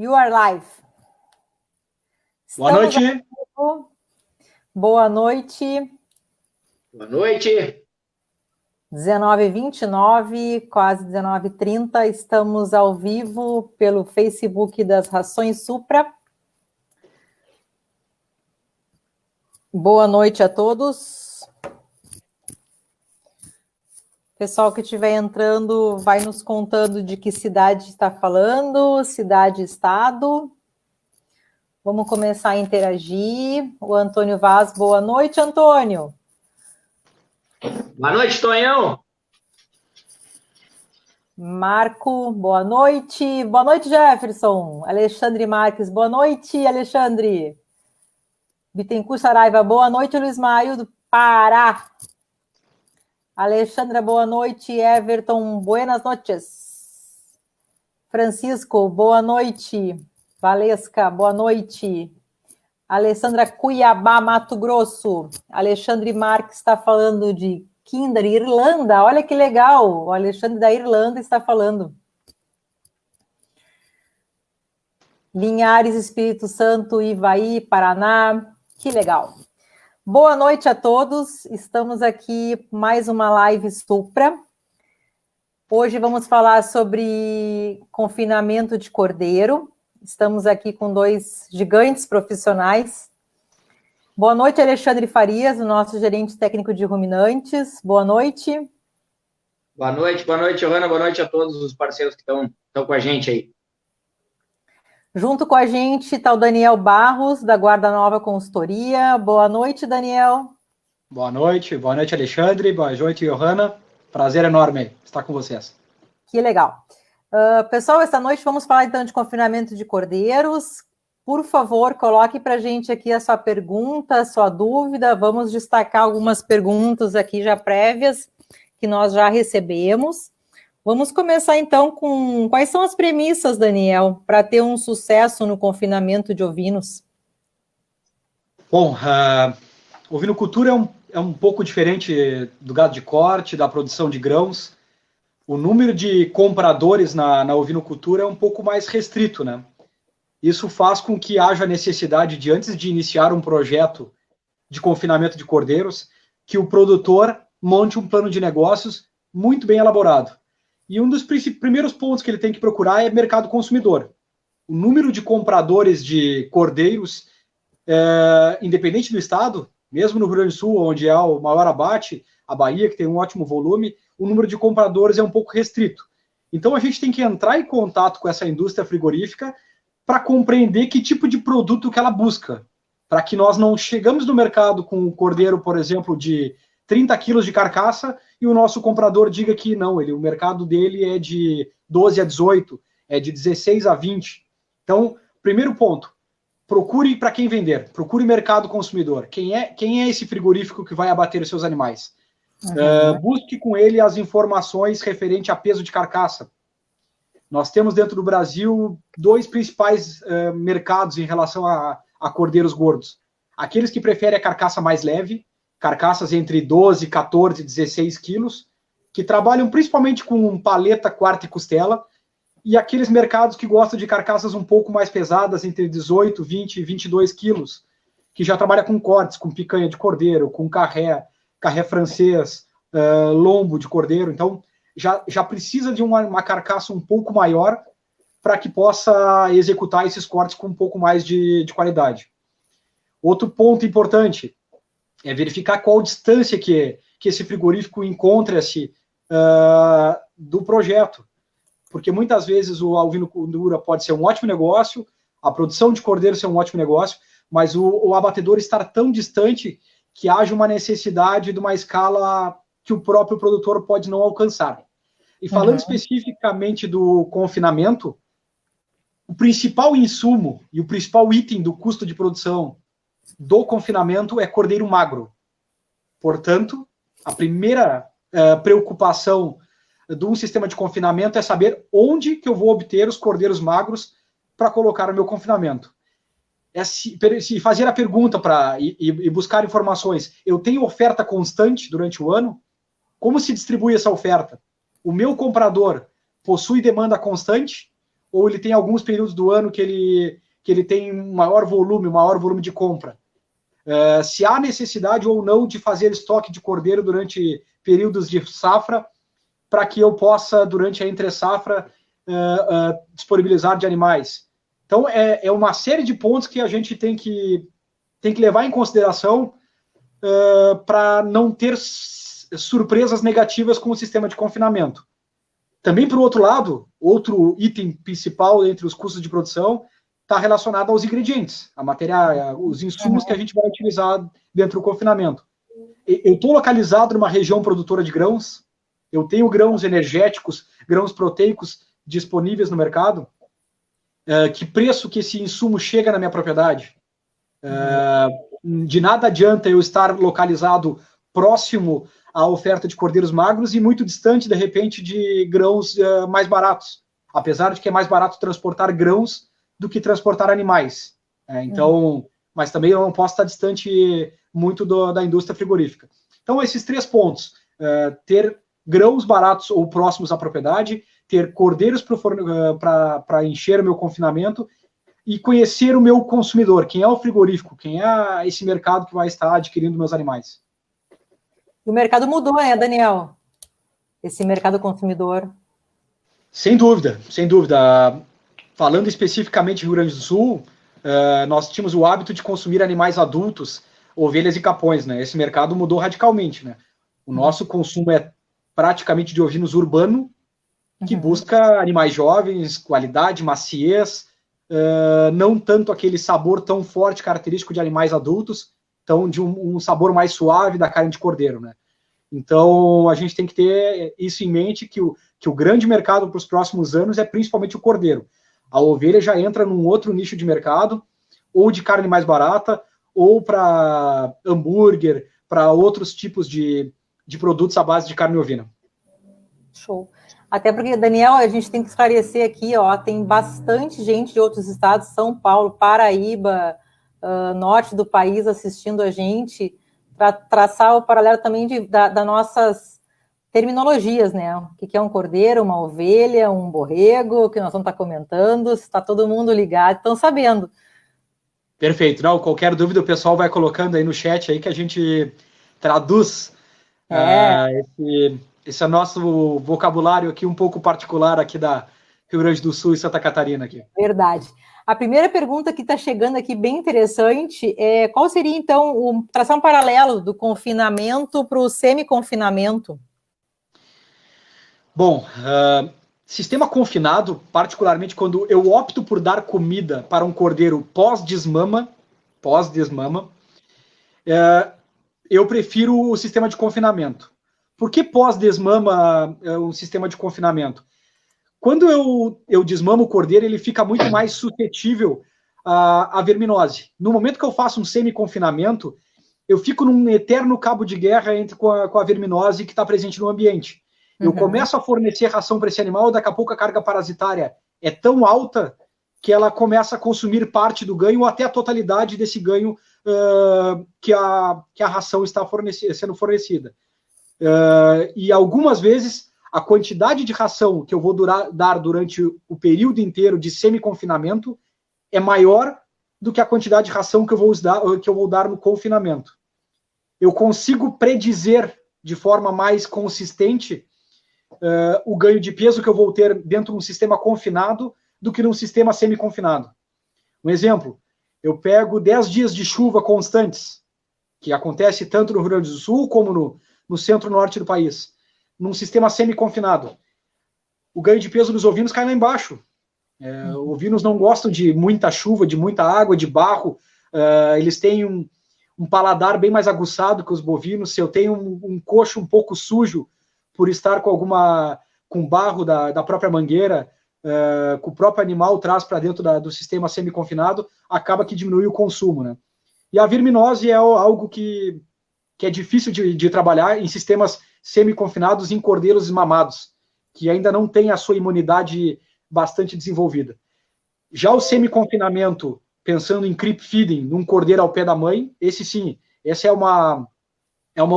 You are live. Boa noite. Boa noite. Boa noite. 19h29, quase 19h30, estamos ao vivo pelo Facebook das Rações Supra. Boa noite a todos. Pessoal que estiver entrando, vai nos contando de que cidade está falando, cidade, estado. Vamos começar a interagir. O Antônio Vaz, boa noite, Antônio. Boa noite, Tonhão. Marco, boa noite. Boa noite, Jefferson. Alexandre Marques, boa noite, Alexandre. Bittencourt Saraiva, boa noite, Luiz Mário, do Pará. Alexandra, boa noite. Everton, buenas noches. Francisco, boa noite. Valesca, boa noite. Alessandra, Cuiabá, Mato Grosso. Alexandre Marques está falando de Kinder, Irlanda. Olha que legal. O Alexandre da Irlanda está falando. Linhares, Espírito Santo, Ivaí, Paraná. Que legal. Boa noite a todos. Estamos aqui mais uma live Supra. Hoje vamos falar sobre confinamento de cordeiro. Estamos aqui com dois gigantes profissionais. Boa noite, Alexandre Farias, o nosso gerente técnico de ruminantes. Boa noite. Boa noite, Johanna. Boa noite a todos os parceiros que estão com a gente aí. Junto com a gente está o Daniel Barros, da Guarda Nova Consultoria. Boa noite, Daniel. Boa noite, Alexandre. Boa noite, Johanna. Prazer enorme estar com vocês. Que legal. Pessoal, esta noite vamos falar então de confinamento de cordeiros. Por favor, coloque para a gente aqui a sua pergunta, a sua dúvida. Vamos destacar algumas perguntas aqui já prévias que nós já recebemos. Vamos começar então com quais são as premissas, Daniel, para ter um sucesso no confinamento de ovinos? Bom, ovinocultura é um pouco diferente do gado de corte, da produção de grãos. O número de compradores na ovinocultura é um pouco mais restrito, né? Isso faz com que haja necessidade de, antes de iniciar um projeto de confinamento de cordeiros, que o produtor monte um plano de negócios muito bem elaborado. E um dos primeiros pontos que ele tem que procurar é mercado consumidor. O número de compradores de cordeiros, independente do estado, mesmo no Rio Grande do Sul, onde é o maior abate, a Bahia, que tem um ótimo volume, o número de compradores é um pouco restrito. Então, a gente tem que entrar em contato com essa indústria frigorífica para compreender que tipo de produto que ela busca, para que nós não chegamos no mercado com um cordeiro, por exemplo, de 30 quilos de carcaça e o nosso comprador diga que não, o mercado dele é de 12 a 18, é de 16 a 20. Então, primeiro ponto, procure para quem vender, procure mercado consumidor. Quem é esse frigorífico que vai abater os seus animais? Busque com ele as informações referente a peso de carcaça. Nós temos dentro do Brasil dois principais mercados em relação a cordeiros gordos. Aqueles que preferem a carcaça mais leve, carcaças entre 12, 14, 16 quilos, que trabalham principalmente com paleta, quarta e costela, e aqueles mercados que gostam de carcaças um pouco mais pesadas, entre 18, 20 e 22 quilos, que já trabalha com cortes, com picanha de cordeiro, com carré francês, lombo de cordeiro. Então, já precisa de uma carcaça um pouco maior para que possa executar esses cortes com um pouco mais de qualidade. Outro ponto importante é verificar qual distância que esse frigorífico encontra-se do projeto. Porque muitas vezes a ovinocultura pode ser um ótimo negócio, a produção de cordeiro ser um ótimo negócio, mas o abatedor estar tão distante que haja uma necessidade de uma escala que o próprio produtor pode não alcançar. E falando especificamente do confinamento, o principal insumo e o principal item do custo de produção do confinamento é cordeiro magro. Portanto, a primeira preocupação de um sistema de confinamento é saber onde que eu vou obter os cordeiros magros para colocar no meu confinamento. Se fazer a pergunta e buscar informações, eu tenho oferta constante durante o ano? Como se distribui essa oferta? O meu comprador possui demanda constante ou ele tem alguns períodos do ano que ele tem um maior volume de compra. Se há necessidade ou não de fazer estoque de cordeiro durante períodos de safra, para que eu possa, durante a entre-safra, disponibilizar de animais. Então, é uma série de pontos que a gente tem que levar em consideração para não ter surpresas negativas com o sistema de confinamento. Também, por outro lado, outro item principal entre os custos de produção está relacionado aos ingredientes, a matéria, os insumos que a gente vai utilizar dentro do confinamento. Eu estou localizado numa região produtora de grãos, eu tenho grãos energéticos, grãos proteicos disponíveis no mercado. Que preço que esse insumo chega na minha propriedade? De nada adianta eu estar localizado próximo à oferta de cordeiros magros e muito distante, de repente, de grãos mais baratos, apesar de que é mais barato transportar grãos do que transportar animais. Então, mas também eu não posso estar distante muito da indústria frigorífica. Então, esses 3 pontos, ter grãos baratos ou próximos à propriedade, ter cordeiros para encher o meu confinamento e conhecer o meu consumidor, quem é o frigorífico, quem é esse mercado que vai estar adquirindo meus animais. O mercado mudou, né, Daniel? Esse mercado consumidor. Sem dúvida, sem dúvida. Falando especificamente do Rio Grande do Sul, nós tínhamos o hábito de consumir animais adultos, ovelhas e capões, né? Esse mercado mudou radicalmente, né? O nosso consumo é praticamente de ovinos urbano, que busca animais jovens, qualidade, maciez, não tanto aquele sabor tão forte, característico de animais adultos, então de um sabor mais suave da carne de cordeiro, né? Então, a gente tem que ter isso em mente, que o grande mercado para os próximos anos é principalmente o cordeiro. A ovelha já entra num outro nicho de mercado, ou de carne mais barata, ou para hambúrguer, para outros tipos de produtos à base de carne ovina. Show. Até porque, Daniel, a gente tem que esclarecer aqui, ó, tem bastante gente de outros estados, São Paulo, Paraíba, norte do país assistindo a gente, para traçar o paralelo também das nossas terminologias, né? O que é um cordeiro, uma ovelha, um borrego, que nós vamos estar comentando, se está todo mundo ligado, estão sabendo. Perfeito. Não, qualquer dúvida o pessoal vai colocando aí no chat aí que a gente traduz esse é nosso vocabulário aqui um pouco particular aqui da Rio Grande do Sul e Santa Catarina aqui. Verdade. A primeira pergunta que está chegando aqui, bem interessante, qual seria, então, traçar um paralelo do confinamento para o semi-confinamento? Bom, sistema confinado, particularmente quando eu opto por dar comida para um cordeiro pós-desmama, eu prefiro o sistema de confinamento. Por que pós-desmama um sistema de confinamento? Quando eu desmamo o cordeiro, ele fica muito mais suscetível à verminose. No momento que eu faço um semi-confinamento, eu fico num eterno cabo de guerra com a verminose que está presente no ambiente. Eu começo a fornecer ração para esse animal, daqui a pouco a carga parasitária é tão alta que ela começa a consumir parte do ganho ou até a totalidade desse ganho que a ração está sendo fornecida. E algumas vezes a quantidade de ração que eu vou dar durante o período inteiro de semi-confinamento é maior do que a quantidade de ração que eu vou dar no confinamento. Eu consigo predizer de forma mais consistente o ganho de peso que eu vou ter dentro de um sistema confinado do que num sistema semi-confinado. Um exemplo, eu pego 10 dias de chuva constantes, que acontece tanto no Rio Grande do Sul como no centro-norte do país, num sistema semi-confinado. O ganho de peso dos ovinos cai lá embaixo. Ovinos não gostam de muita chuva, de muita água, de barro. Eles têm um paladar bem mais aguçado que os bovinos. Se eu tenho um coxo um pouco sujo por estar com barro da própria mangueira, que o próprio animal traz para dentro do sistema semi-confinado, acaba que diminui o consumo, né? E a verminose é algo que é difícil de trabalhar em sistemas semi-confinados em cordeiros mamados, que ainda não tem a sua imunidade bastante desenvolvida. Já o semi-confinamento, pensando em creep feeding, num cordeiro ao pé da mãe, essa é uma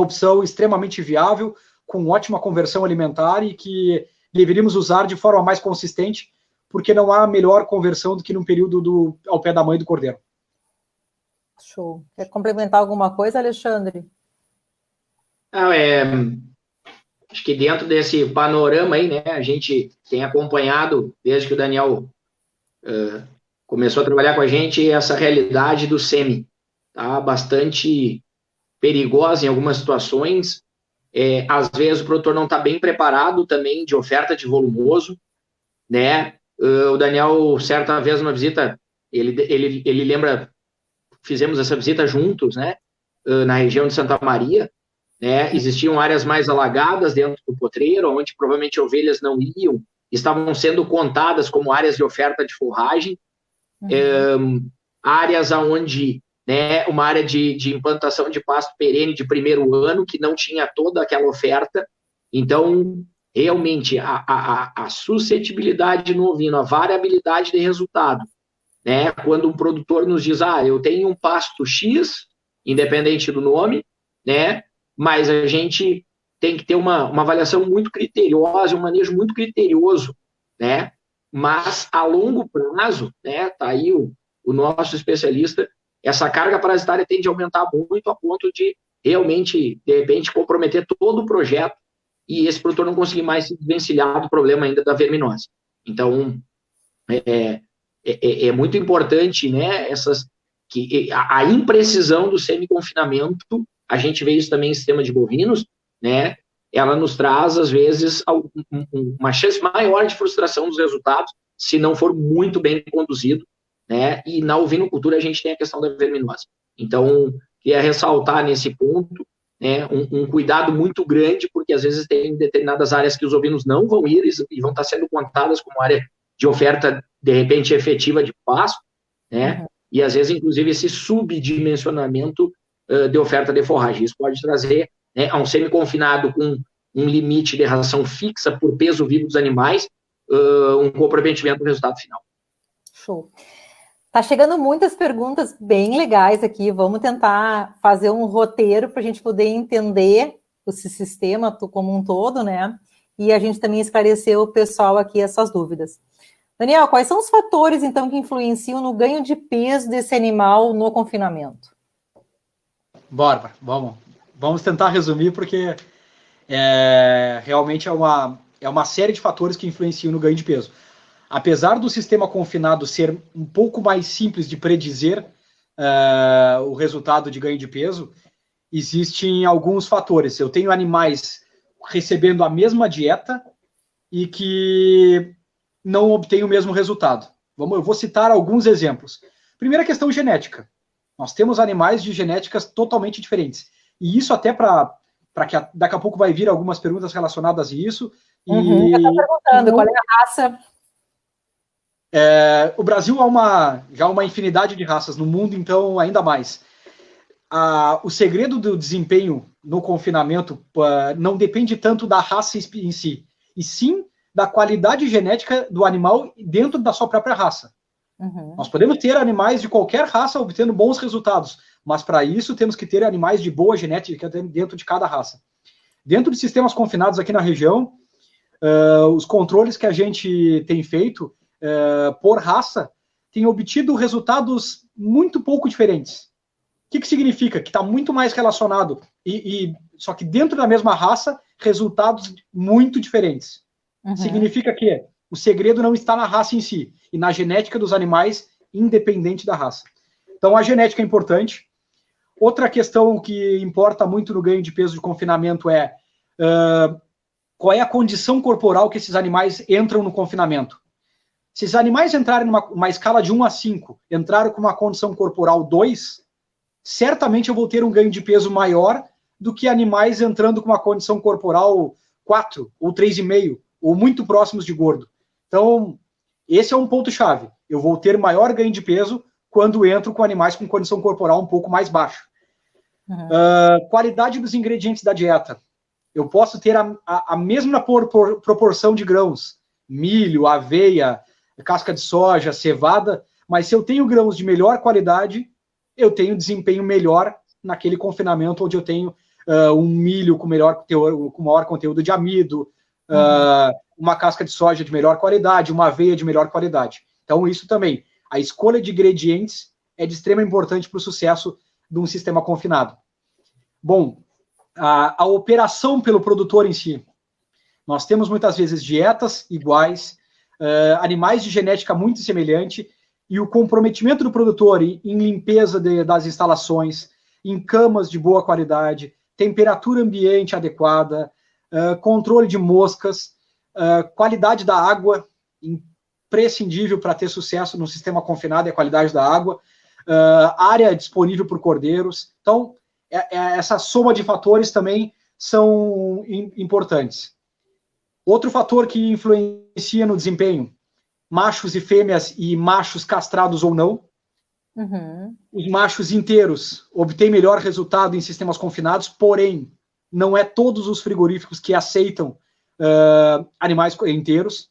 opção extremamente viável, com ótima conversão alimentar e que deveríamos usar de forma mais consistente, porque não há melhor conversão do que num período ao pé da mãe do cordeiro. Show. Quer complementar alguma coisa, Alexandre? Acho que dentro desse panorama aí, né, a gente tem acompanhado, desde que o Daniel começou a trabalhar com a gente, essa realidade do semi, tá? Bastante perigosa em algumas situações. Às vezes o produtor não está bem preparado também de oferta de volumoso, né? O Daniel, certa vez, numa visita, ele lembra, fizemos essa visita juntos, né? Na região de Santa Maria, né? Existiam áreas mais alagadas dentro do potreiro, onde provavelmente ovelhas não iam, estavam sendo contadas como áreas de oferta de forragem, áreas onde, né, uma área de implantação de pasto perene de primeiro ano, que não tinha toda aquela oferta. Então, realmente, a suscetibilidade no ovino, a variabilidade de resultado, né? Quando um produtor nos diz, eu tenho um pasto X, independente do nome, né? Mas a gente tem que ter uma avaliação muito criteriosa, um manejo muito criterioso, né? Mas a longo prazo, né? Tá aí o nosso especialista, essa carga parasitária tende a aumentar muito a ponto de realmente, de repente, comprometer todo o projeto e esse produtor não conseguir mais se desvencilhar do problema ainda da verminose. Então, é muito importante, né, a imprecisão do semi-confinamento, a gente vê isso também em sistema de bovinos, né, ela nos traz, às vezes, uma chance maior de frustração dos resultados, se não for muito bem conduzido, né, e na ovinocultura a gente tem a questão da verminose. Então, queria ressaltar nesse ponto, né, um cuidado muito grande, porque às vezes tem determinadas áreas que os ovinos não vão ir e vão estar sendo contadas como área de oferta, de repente, efetiva de pasto, né? E às vezes, inclusive, esse subdimensionamento de oferta de forragem. Isso pode trazer, né, a um semi-confinado com um limite de ração fixa por peso vivo dos animais, um comprometimento do resultado final. Show. Tá chegando muitas perguntas bem legais aqui. Vamos tentar fazer um roteiro para a gente poder entender esse sistema como um todo, né? E a gente também esclarecer o pessoal aqui essas dúvidas. Daniel, quais são os fatores, então, que influenciam no ganho de peso desse animal no confinamento? Bárbara, vamos tentar resumir, porque realmente é uma série de fatores que influenciam no ganho de peso. Apesar do sistema confinado ser um pouco mais simples de predizer o resultado de ganho de peso, existem alguns fatores. Eu tenho animais recebendo a mesma dieta e que não obtêm o mesmo resultado. Eu vou citar alguns exemplos. Primeira questão, genética. Nós temos animais de genéticas totalmente diferentes. E isso até para que daqui a pouco vai vir algumas perguntas relacionadas a isso. Eu estou perguntando qual é a raça. O Brasil já há uma infinidade de raças no mundo, então ainda mais. O segredo do desempenho no confinamento não depende tanto da raça em si, e sim da qualidade genética do animal dentro da sua própria raça. Nós podemos ter animais de qualquer raça obtendo bons resultados, mas para isso temos que ter animais de boa genética dentro de cada raça. Dentro de sistemas confinados aqui na região, os controles que a gente tem feito por raça têm obtido resultados muito pouco diferentes. O que significa? Que está muito mais relacionado, só que dentro da mesma raça, resultados muito diferentes. Significa que o segredo não está na raça em si, e na genética dos animais, independente da raça. Então, a genética é importante. Outra questão que importa muito no ganho de peso de confinamento é qual é a condição corporal que esses animais entram no confinamento. Se esses animais entrarem numa escala de 1 a 5, entraram com uma condição corporal 2, certamente eu vou ter um ganho de peso maior do que animais entrando com uma condição corporal 4 ou 3,5, ou muito próximos de gordo. Então, esse é um ponto-chave. Eu vou ter maior ganho de peso quando entro com animais com condição corporal um pouco mais baixa. Qualidade dos ingredientes da dieta. Eu posso ter a mesma proporção de grãos, milho, aveia, casca de soja, cevada, mas se eu tenho grãos de melhor qualidade, eu tenho desempenho melhor naquele confinamento onde eu tenho um milho com maior conteúdo de amido, uma casca de soja de melhor qualidade, uma aveia de melhor qualidade. Então, isso também, a escolha de ingredientes é de extrema importância para o sucesso de um sistema confinado. Bom, a operação pelo produtor em si. Nós temos muitas vezes dietas iguais, animais de genética muito semelhante, e o comprometimento do produtor em limpeza das instalações, em camas de boa qualidade, temperatura ambiente adequada, controle de moscas, qualidade da água, imprescindível para ter sucesso no sistema confinado é a qualidade da água, área disponível por cordeiros. Então, essa soma de fatores também são importantes. Outro fator que influencia no desempenho, machos e fêmeas e machos castrados ou não. Uhum. Os machos inteiros obtêm melhor resultado em sistemas confinados, porém, não é todos os frigoríficos que aceitam animais inteiros.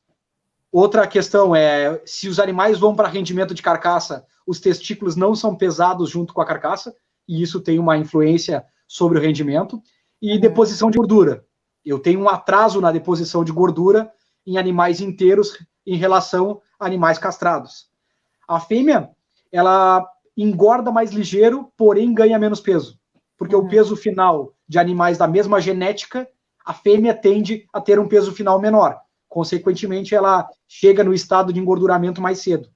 Outra questão é, se os animais vão para rendimento de carcaça, os testículos não são pesados junto com a carcaça, e isso tem uma influência sobre o rendimento. E deposição de gordura. Eu tenho um atraso na deposição de gordura em animais inteiros em relação a animais castrados. A fêmea, ela engorda mais ligeiro, porém ganha menos peso. Porque o peso final de animais da mesma genética, a fêmea tende a ter um peso final menor. Consequentemente, ela chega no estado de engorduramento mais cedo.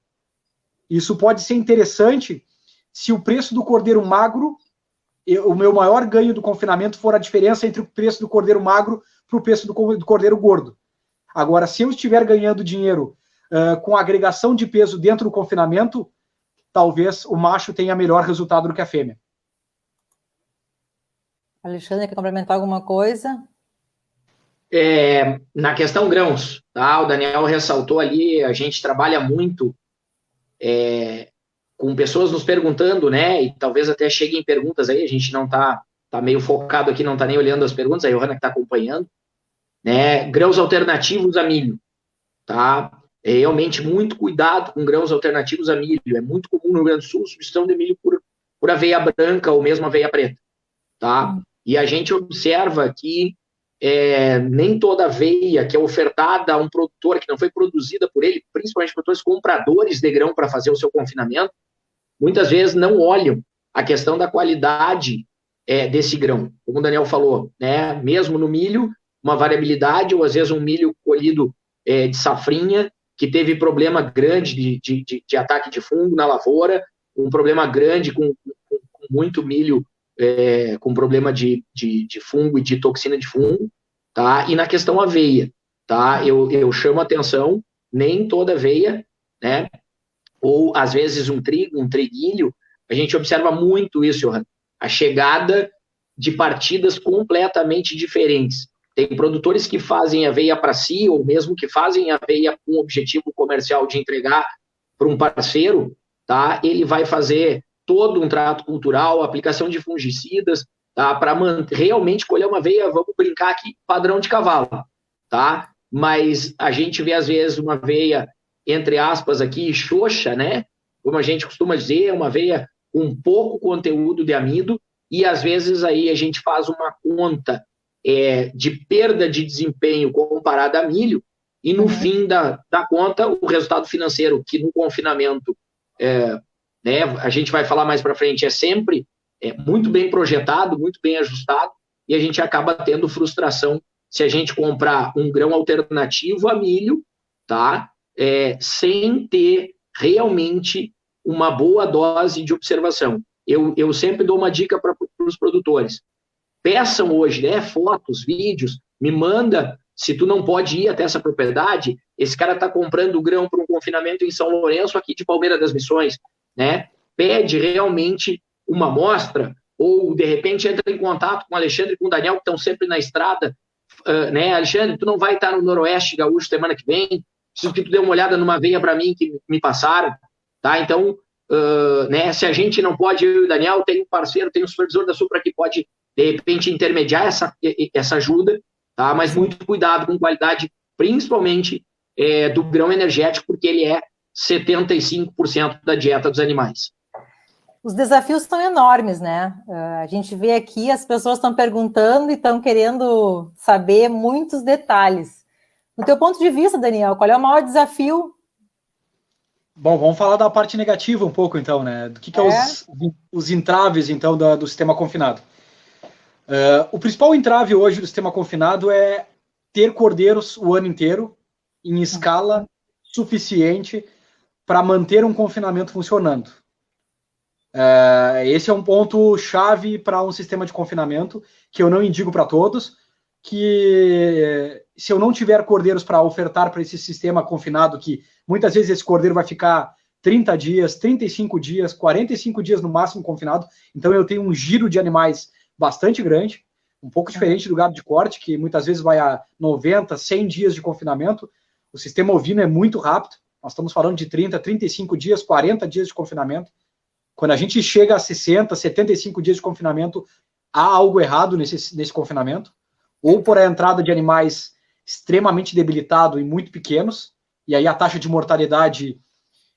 Isso pode ser interessante se o preço do cordeiro magro, o meu maior ganho do confinamento for a diferença entre o preço do cordeiro magro para o preço do cordeiro gordo. Agora, se eu estiver ganhando dinheiro com agregação de peso dentro do confinamento, talvez o macho tenha melhor resultado do que a fêmea. Alexandre, quer complementar alguma coisa? Na questão grãos, tá? O Daniel ressaltou ali, a gente trabalha muito com pessoas nos perguntando, né? E talvez até cheguem perguntas aí, a gente não tá meio focado aqui, não tá nem olhando as perguntas, a Johanna que tá acompanhando, né? Grãos alternativos a milho, tá? Realmente muito cuidado com grãos alternativos a milho. É muito comum no Rio Grande do Sul substituição de milho por aveia branca ou mesmo aveia preta, tá? E a gente observa que nem toda aveia que é ofertada a um produtor que não foi produzida por ele, principalmente produtores compradores de grão para fazer o seu confinamento, muitas vezes não olham a questão da qualidade desse grão. Como o Daniel falou, né? Mesmo no milho, uma variabilidade, ou às vezes um milho colhido de safrinha, que teve problema grande de ataque de fungo na lavoura, um problema grande com muito milho com problema de fungo e de toxina de fungo, tá? E na questão aveia, tá? Eu chamo a atenção, nem toda aveia, né? Ou às vezes um trigo, um triguilho, a gente observa muito isso, Johanna, a chegada de partidas completamente diferentes. Tem produtores que fazem aveia para si, ou mesmo que fazem aveia com o objetivo comercial de entregar para um parceiro, tá? Ele vai fazer todo um trato cultural, aplicação de fungicidas, tá? Para realmente colher uma aveia, vamos brincar aqui, padrão de cavalo, tá? Mas a gente vê, às vezes, uma aveia, entre aspas, aqui, xoxa, né? Como a gente costuma dizer, uma aveia com pouco conteúdo de amido, e às vezes aí a gente faz uma conta de perda de desempenho comparada a milho, e no fim da conta, o resultado financeiro, que no confinamento, né, a gente vai falar mais para frente, é sempre muito bem projetado, muito bem ajustado, e a gente acaba tendo frustração se a gente comprar um grão alternativo a milho, tá? Sem ter realmente uma boa dose de observação. Eu sempre dou uma dica para os produtores. Peçam hoje, né, fotos, vídeos, me manda, se tu não pode ir até essa propriedade, esse cara está comprando grão para um confinamento em São Lourenço, aqui de Palmeira das Missões, né? Pede realmente uma amostra, ou de repente entra em contato com o Alexandre e com o Daniel, que estão sempre na estrada, né? Alexandre, tu não vai estar no Noroeste Gaúcho semana que vem, preciso que tu dê uma olhada numa aveia para mim que me passaram, tá? Então, né, se a gente não pode, eu e o Daniel, tem um parceiro, tem um supervisor da Supra que pode, de repente, intermediar essa ajuda, tá? Mas muito cuidado com qualidade, principalmente do grão energético, porque ele é 75% da dieta dos animais. Os desafios são enormes, né? A gente vê aqui, as pessoas estão perguntando e estão querendo saber muitos detalhes. No teu ponto de vista, Daniel, qual é o maior desafio? Bom, vamos falar da parte negativa um pouco, então, né? Do que é os entraves, então, do sistema confinado. O principal entrave hoje do sistema confinado é ter cordeiros o ano inteiro, em escala suficiente para manter um confinamento funcionando. Esse é um ponto-chave para um sistema de confinamento, que eu não indico para todos, que se eu não tiver cordeiros para ofertar para esse sistema confinado, que muitas vezes esse cordeiro vai ficar 30 dias, 35 dias, 45 dias no máximo confinado, então eu tenho um giro de animais bastante grande, um pouco diferente do gado de corte, que muitas vezes vai a 90, 100 dias de confinamento. O sistema ovino é muito rápido, nós estamos falando de 30, 35 dias, 40 dias de confinamento. Quando a gente chega a 60, 75 dias de confinamento, há algo errado nesse confinamento, ou por a entrada de animais extremamente debilitados e muito pequenos, e aí a taxa de mortalidade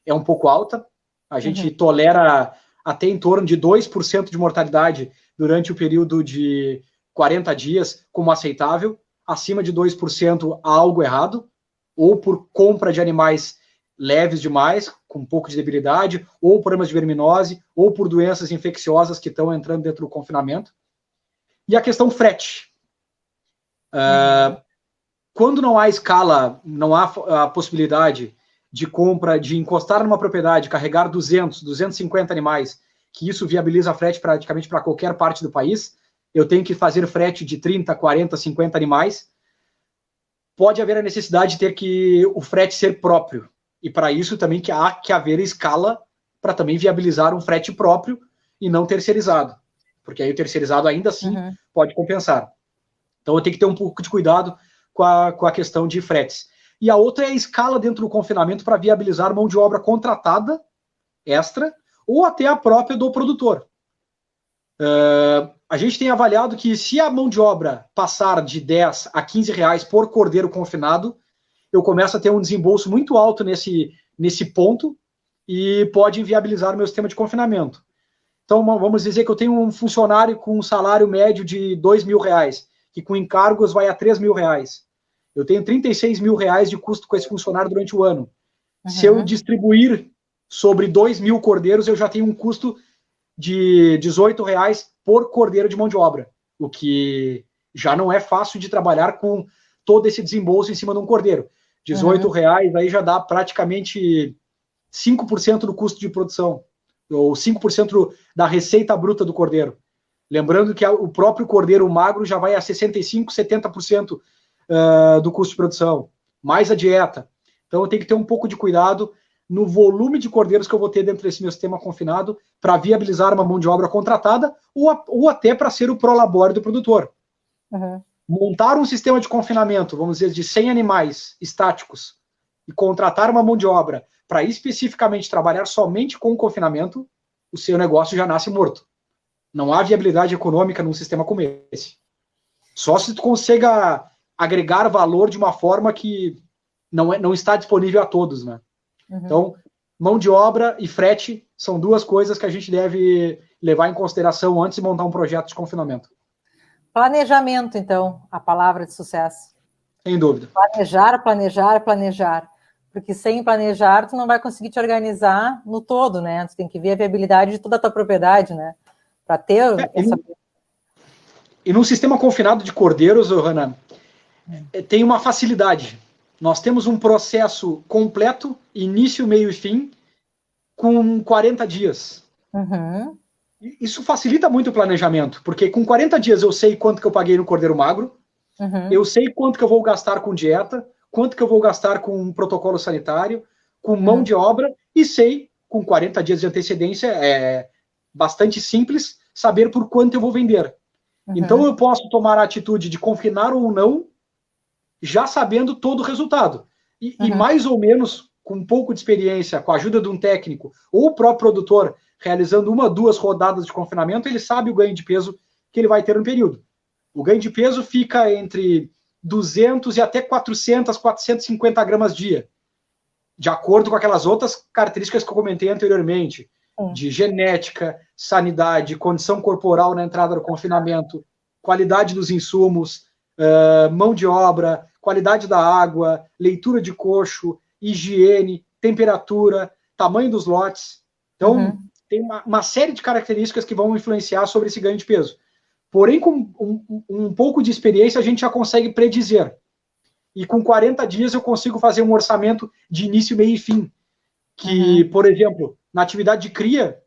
é um pouco alta. A gente tolera até em torno de 2% de mortalidade durante o período de 40 dias como aceitável. Acima de 2% há algo errado, ou por compra de animais leves demais, com um pouco de debilidade, ou problemas de verminose, ou por doenças infecciosas que estão entrando dentro do confinamento. E a questão frete. Quando não há escala, não há a possibilidade de compra, de encostar numa propriedade, carregar 200, 250 animais, que isso viabiliza frete praticamente para qualquer parte do país, eu tenho que fazer frete de 30, 40, 50 animais, pode haver a necessidade de ter que o frete ser próprio. E para isso também que há que haver escala para também viabilizar um frete próprio e não terceirizado. Porque aí o terceirizado ainda assim pode compensar. Então eu tenho que ter um pouco de cuidado com a questão de fretes. E a outra é a escala dentro do confinamento para viabilizar mão de obra contratada, extra, ou até a própria do produtor. A gente tem avaliado que se a mão de obra passar de 10 a 15 reais por cordeiro confinado, eu começo a ter um desembolso muito alto nesse ponto e pode inviabilizar o meu sistema de confinamento. Então, vamos dizer que eu tenho um funcionário com um salário médio de R$2.000, que com encargos vai a R$3.000. Eu tenho R$36.000 de custo com esse funcionário durante o ano. Se eu distribuir sobre 2.000 cordeiros, eu já tenho um custo de R$18 por cordeiro de mão de obra, o que já não é fácil de trabalhar com todo esse desembolso em cima de um cordeiro. R$18 aí já dá praticamente 5% do custo de produção, ou 5% da receita bruta do cordeiro. Lembrando que o próprio cordeiro magro já vai a 65%, 70% do custo de produção, mais a dieta. Então eu tenho que ter um pouco de cuidado no volume de cordeiros que eu vou ter dentro desse meu sistema confinado para viabilizar uma mão de obra contratada ou até para ser o prolabore do produtor. Montar um sistema de confinamento, vamos dizer, de 100 animais estáticos e contratar uma mão de obra para especificamente trabalhar somente com o confinamento, o seu negócio já nasce morto. Não há viabilidade econômica num sistema como esse. Só se tu consiga agregar valor de uma forma que não está disponível a todos, né? Então, mão de obra e frete são duas coisas que a gente deve levar em consideração antes de montar um projeto de confinamento. Planejamento, então, a palavra de sucesso. Sem dúvida. Planejar, planejar, planejar. Porque sem planejar, tu não vai conseguir te organizar no todo, né? Tu tem que ver a viabilidade de toda a tua propriedade, né? Para ter essa... E num sistema confinado de cordeiros, Hanna, tem uma facilidade. Nós temos um processo completo, início, meio e fim, com 40 dias. Isso facilita muito o planejamento, porque com 40 dias eu sei quanto que eu paguei no cordeiro magro, eu sei quanto que eu vou gastar com dieta, quanto que eu vou gastar com um protocolo sanitário, com mão de obra, e sei, com 40 dias de antecedência, é bastante simples, saber por quanto eu vou vender. Então eu posso tomar a atitude de confinar ou não, já sabendo todo o resultado. E mais ou menos, com um pouco de experiência, com a ajuda de um técnico, ou o próprio produtor, realizando 1, 2 rodadas de confinamento, ele sabe o ganho de peso que ele vai ter no período. O ganho de peso fica entre 200 e até 400, 450 gramas dia, de acordo com aquelas outras características que eu comentei anteriormente, de genética, sanidade, condição corporal na entrada do confinamento, qualidade dos insumos, mão de obra, qualidade da água, leitura de coxo, higiene, temperatura, tamanho dos lotes. Então, tem uma série de características que vão influenciar sobre esse ganho de peso. Porém, com um pouco de experiência, a gente já consegue predizer. E com 40 dias eu consigo fazer um orçamento de início, meio e fim. Que, por exemplo, na atividade de cria,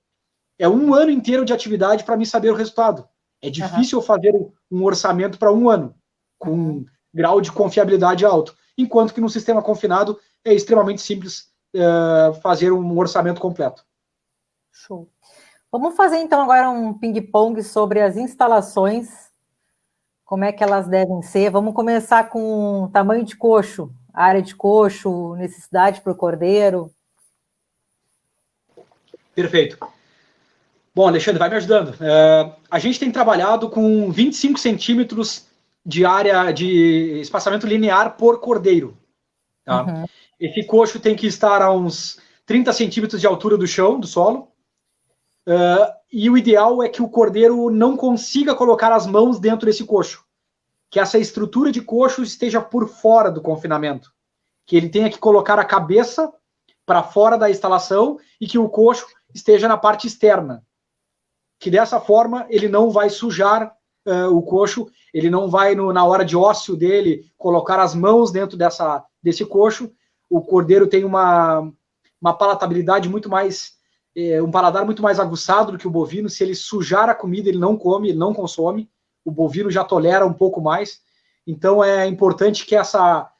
é 1 ano inteiro de atividade para me saber o resultado. É difícil eu fazer um orçamento para 1 ano, com um grau de confiabilidade alto. Enquanto que no sistema confinado é extremamente simples fazer um orçamento completo. Show. Vamos fazer então agora um ping-pong sobre as instalações, como é que elas devem ser. Vamos começar com tamanho de coxo, área de coxo, necessidade para o cordeiro. Perfeito. Bom, Alexandre, vai me ajudando. A gente tem trabalhado com 25 centímetros de área de espaçamento linear por cordeiro. Tá? Esse coxo tem que estar a uns 30 centímetros de altura do chão, do solo. E o ideal é que o cordeiro não consiga colocar as mãos dentro desse coxo. Que essa estrutura de coxo esteja por fora do confinamento. Que ele tenha que colocar a cabeça para fora da instalação e que o coxo esteja na parte externa. Que dessa forma ele não vai sujar o coxo, ele não vai, na hora de ócio dele, colocar as mãos dentro desse coxo. O cordeiro tem uma palatabilidade muito mais, um paladar muito mais aguçado do que o bovino. Se ele sujar a comida, ele não come, ele não consome. O bovino já tolera um pouco mais. Então é importante que essa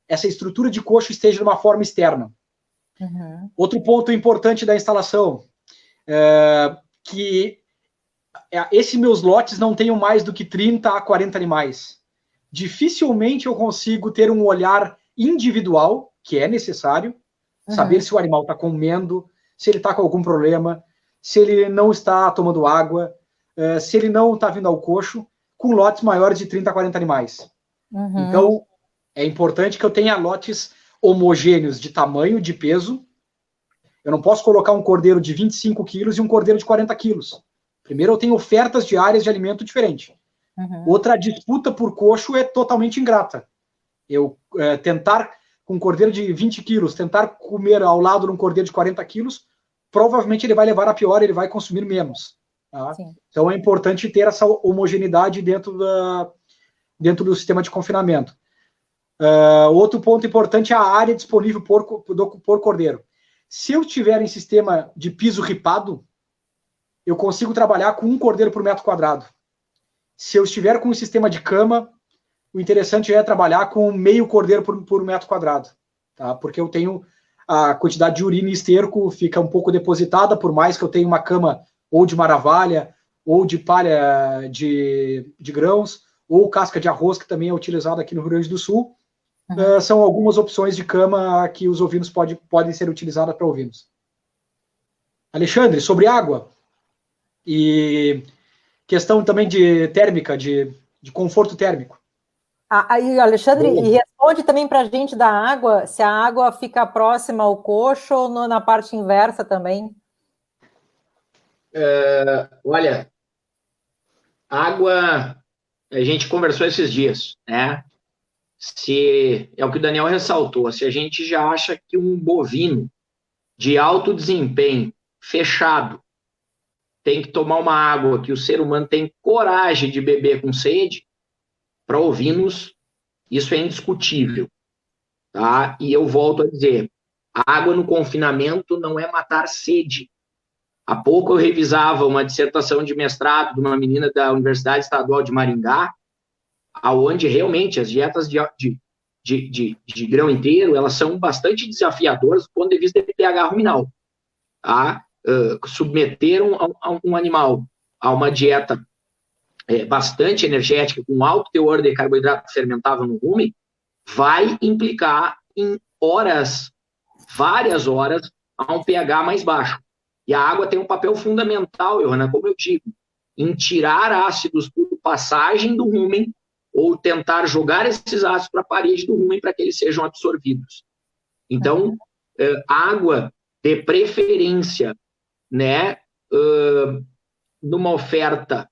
estrutura de coxo esteja de uma forma externa. Outro ponto importante da instalação que esses meus lotes não tenham mais do que 30 a 40 animais. Dificilmente eu consigo ter um olhar individual, que é necessário, saber se o animal está comendo, se ele está com algum problema, se ele não está tomando água, se ele não está vindo ao coxo, com lotes maiores de 30 a 40 animais. Então, é importante que eu tenha lotes homogêneos de tamanho, de peso. Eu não posso colocar um cordeiro de 25 quilos e um cordeiro de 40 quilos. Primeiro, eu tenho ofertas diárias de alimento diferente. Outra disputa por coxo é totalmente ingrata. Eu tentar, com um cordeiro de 20 quilos, tentar comer ao lado de um cordeiro de 40 quilos, provavelmente ele vai levar a pior, ele vai consumir menos. Tá? Então, é importante ter essa homogeneidade dentro do sistema de confinamento. Outro ponto importante é a área disponível por cordeiro. Se eu tiver em sistema de piso ripado, eu consigo trabalhar com 1 cordeiro por metro quadrado. Se eu estiver com um sistema de cama, o interessante é trabalhar com meio cordeiro por metro quadrado. Tá? Porque eu tenho a quantidade de urina e esterco fica um pouco depositada, por mais que eu tenha uma cama ou de maravalha, ou de palha de grãos, ou casca de arroz, que também é utilizado aqui no Rio Grande do Sul. São algumas opções de cama que os ovinos podem ser utilizadas para ovinos. Alexandre, sobre água e questão também de térmica, de conforto térmico. Aí, Alexandre, e responde também para a gente da água, se a água fica próxima ao coxo ou na parte inversa também. Olha, água, a gente conversou esses dias, né? É o que o Daniel ressaltou, se a gente já acha que um bovino de alto desempenho, fechado, tem que tomar uma água que o ser humano tem coragem de beber com sede, para ovinos, isso é indiscutível. Tá? E eu volto a dizer, a água no confinamento não é matar sede. Há pouco eu revisava uma dissertação de mestrado de uma menina da Universidade Estadual de Maringá, aonde realmente as dietas de grão inteiro, elas são bastante desafiadoras do ponto de vista de pH ruminal. Tá? Submeteram um animal a uma dieta bastante energética, com alto teor de carboidrato fermentável no rumen, vai implicar em horas, várias horas, a um pH mais baixo. E a água tem um papel fundamental, Johanna, como eu digo, em tirar ácidos por passagem do rumen ou tentar jogar esses ácidos para a parede do rumen para que eles sejam absorvidos. Então, água de preferência, né, numa oferta,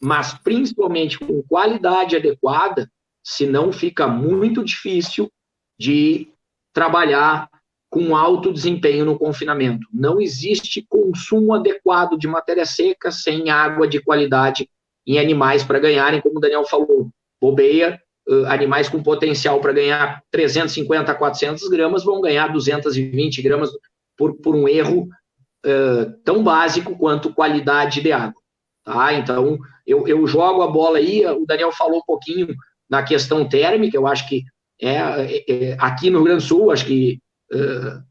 mas principalmente com qualidade adequada, senão fica muito difícil de trabalhar com alto desempenho no confinamento. Não existe consumo adequado de matéria seca sem água de qualidade em animais para ganharem, como o Daniel falou, bobeia, animais com potencial para ganhar 350 a 400 gramas vão ganhar 220 gramas por um erro tão básico quanto qualidade de água. Tá? Então, eu jogo a bola aí, o Daniel falou um pouquinho na questão térmica, eu acho que aqui no Rio Grande do Sul, acho que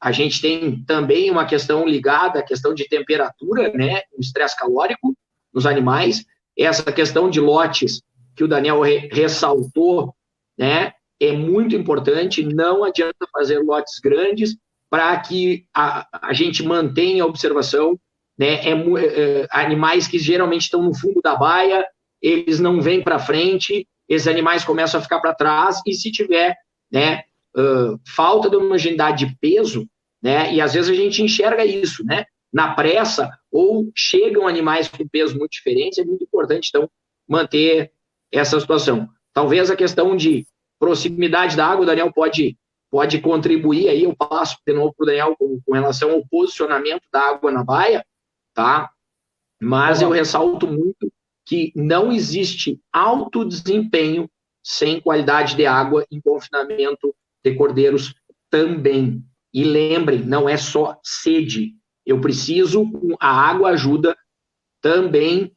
a gente tem também uma questão ligada à questão de temperatura, né, o estresse calórico nos animais, essa questão de lotes que o Daniel ressaltou, né, é muito importante, não adianta fazer lotes grandes para que a gente mantenha a observação, né, animais que geralmente estão no fundo da baia, eles não vêm para frente, esses animais começam a ficar para trás, e se tiver, né, falta de homogeneidade de peso, né, e às vezes a gente enxerga isso, né, na pressa, ou chegam animais com peso muito diferentes, é muito importante, então, manter essa situação. Talvez a questão de proximidade da água, o Daniel pode contribuir aí, eu passo de novo para o Daniel com relação ao posicionamento da água na baia, tá? Mas eu ressalto muito que não existe alto desempenho sem qualidade de água em confinamento de cordeiros também. E lembrem, não é só sede. Eu preciso, a água ajuda também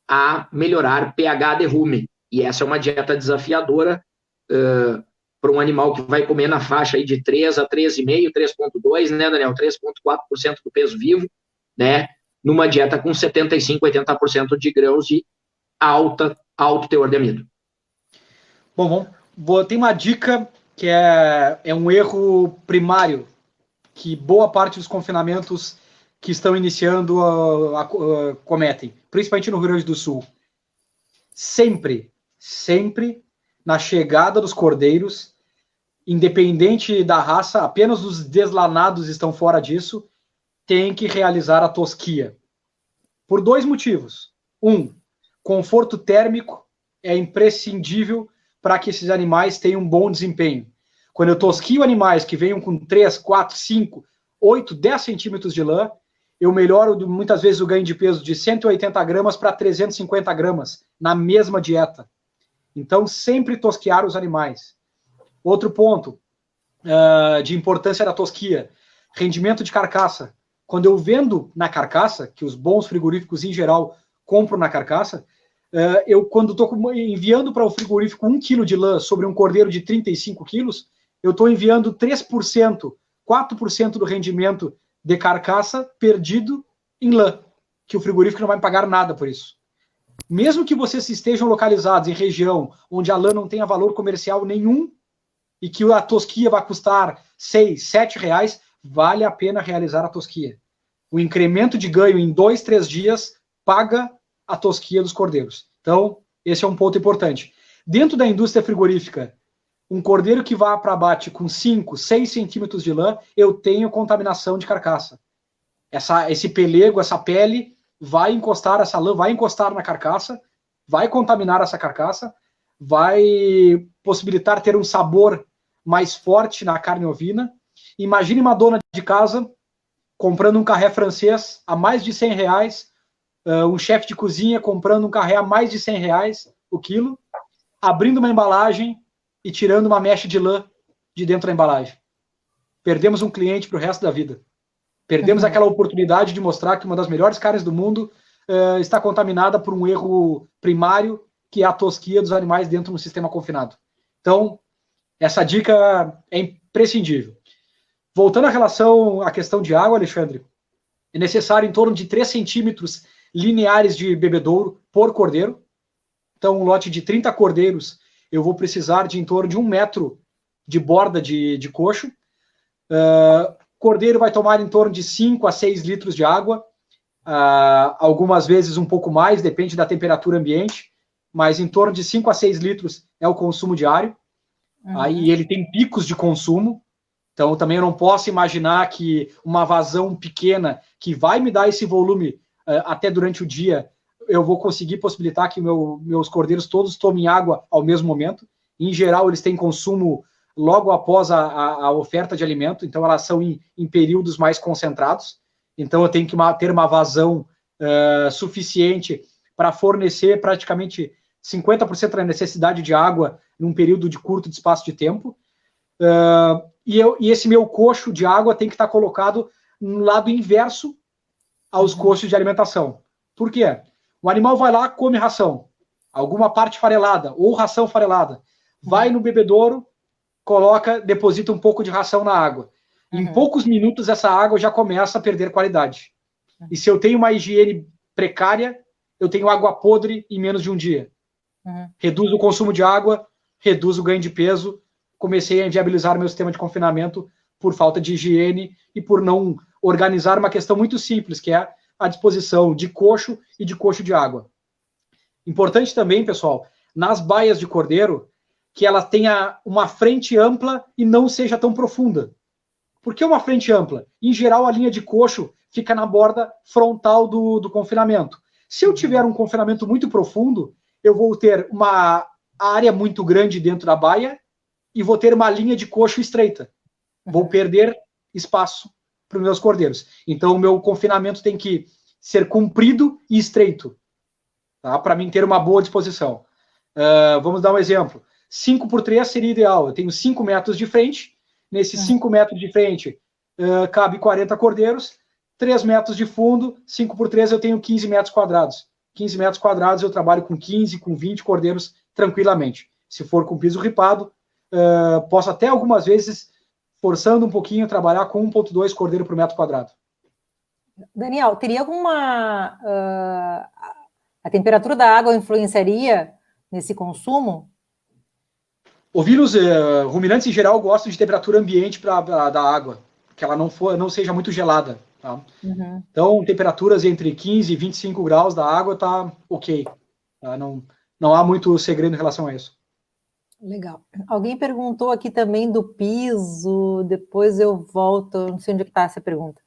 a melhorar pH de rumen. E essa é uma dieta desafiadora para um animal que vai comer na faixa aí de 3 a 3,5, 3,2, né, Daniel? 3,4% do peso vivo, né? Numa dieta com 75, 80% de grãos de alto teor de amido. Bom, tem uma dica que é um erro primário que boa parte dos confinamentos que estão iniciando cometem, principalmente no Rio Grande do Sul. Sempre na chegada dos cordeiros, independente da raça, apenas os deslanados estão fora disso, tem que realizar a tosquia. Por 2 motivos. Conforto térmico é imprescindível para que esses animais tenham um bom desempenho. Quando eu tosquio animais que venham com 3, 4, 5, 8, 10 centímetros de lã, eu melhoro muitas vezes o ganho de peso de 180 gramas para 350 gramas na mesma dieta. Então, sempre tosquear os animais. Outro ponto de importância da tosquia, rendimento de carcaça. Quando eu vendo na carcaça, que os bons frigoríficos em geral compram na carcaça, quando estou enviando para o frigorífico 1 kg de lã sobre um cordeiro de 35 quilos, eu estou enviando 3%, 4% do rendimento de carcaça perdido em lã, que o frigorífico não vai pagar nada por isso. Mesmo que vocês estejam localizados em região onde a lã não tenha valor comercial nenhum e que a tosquia vai custar 6, 7 reais, vale a pena realizar a tosquia. O incremento de ganho em 2, 3 dias paga a tosquia dos cordeiros. Então, esse é um ponto importante. Dentro da indústria frigorífica, um cordeiro que vá para abate com 5, 6 centímetros de lã, eu tenho contaminação de carcaça. Esse pelego, essa pele, essa lã vai encostar na carcaça, vai contaminar essa carcaça, vai possibilitar ter um sabor mais forte na carne ovina. Imagine uma dona de casa comprando um carré francês a mais de 100 reais, um chefe de cozinha comprando um carré a mais de 100 reais o quilo, abrindo uma embalagem e tirando uma mecha de lã de dentro da embalagem. Perdemos um cliente para o resto da vida. Perdemos aquela oportunidade de mostrar que uma das melhores carnes do mundo está contaminada por um erro primário, que é a tosquia dos animais dentro do sistema confinado. Então, essa dica é imprescindível. Voltando à relação à questão de água, Alexandre, é necessário em torno de 3 centímetros lineares de bebedouro por cordeiro. Então, um lote de 30 cordeiros, eu vou precisar de em torno de 1 metro de borda de coxo. Cordeiro vai tomar em torno de 5 a 6 litros de água, algumas vezes um pouco mais, depende da temperatura ambiente, mas em torno de 5 a 6 litros é o consumo diário. Aí ele tem picos de consumo, então também eu não posso imaginar que uma vazão pequena que vai me dar esse volume até durante o dia, eu vou conseguir possibilitar que meus cordeiros todos tomem água ao mesmo momento. Em geral, eles têm consumo logo após a oferta de alimento, então elas são em períodos mais concentrados. Então, eu tenho que ter uma vazão suficiente para fornecer praticamente 50% da necessidade de água num período de curto de espaço de tempo. E esse meu coxo de água tem que estar colocado no lado inverso aos coxos de alimentação. Por quê? O animal vai lá, come ração, alguma parte farelada, ou ração farelada, vai no bebedouro, deposita um pouco de ração na água. Em poucos minutos, essa água já começa a perder qualidade. E se eu tenho uma higiene precária, eu tenho água podre em menos de um dia. Reduz o consumo de água, reduz o ganho de peso, comecei a inviabilizar meu sistema de confinamento por falta de higiene e por não organizar uma questão muito simples, que é a disposição de coxo e de coxo de água. Importante também, pessoal, nas baias de cordeiro, que ela tenha uma frente ampla e não seja tão profunda. Por que uma frente ampla? Em geral, a linha de coxo fica na borda frontal do confinamento. Se eu tiver um confinamento muito profundo, eu vou ter uma área muito grande dentro da baia e vou ter uma linha de coxo estreita. Vou perder espaço para os meus cordeiros. Então, o meu confinamento tem que ser comprido e estreito, tá? Para mim ter uma boa disposição. Vamos dar um exemplo. 5x3 seria ideal. Eu tenho 5 metros de frente. Nesses 5 metros de frente, cabe 40 cordeiros. 3 metros de fundo, 5x3 eu tenho 15 metros quadrados. 15 metros quadrados eu trabalho com 15, com 20 cordeiros tranquilamente. Se for com piso ripado, posso até algumas vezes, forçando um pouquinho, trabalhar com 1,2 cordeiro por metro quadrado. Daniel, teria alguma... a temperatura da água influenciaria nesse consumo? Ovinos ruminantes, em geral, gostam de temperatura ambiente da água, que ela não seja muito gelada. Tá? Então, temperaturas entre 15 e 25 graus da água tá ok. Tá? Não há muito segredo em relação a isso. Legal. Alguém perguntou aqui também do piso, depois eu volto, não sei onde está essa pergunta.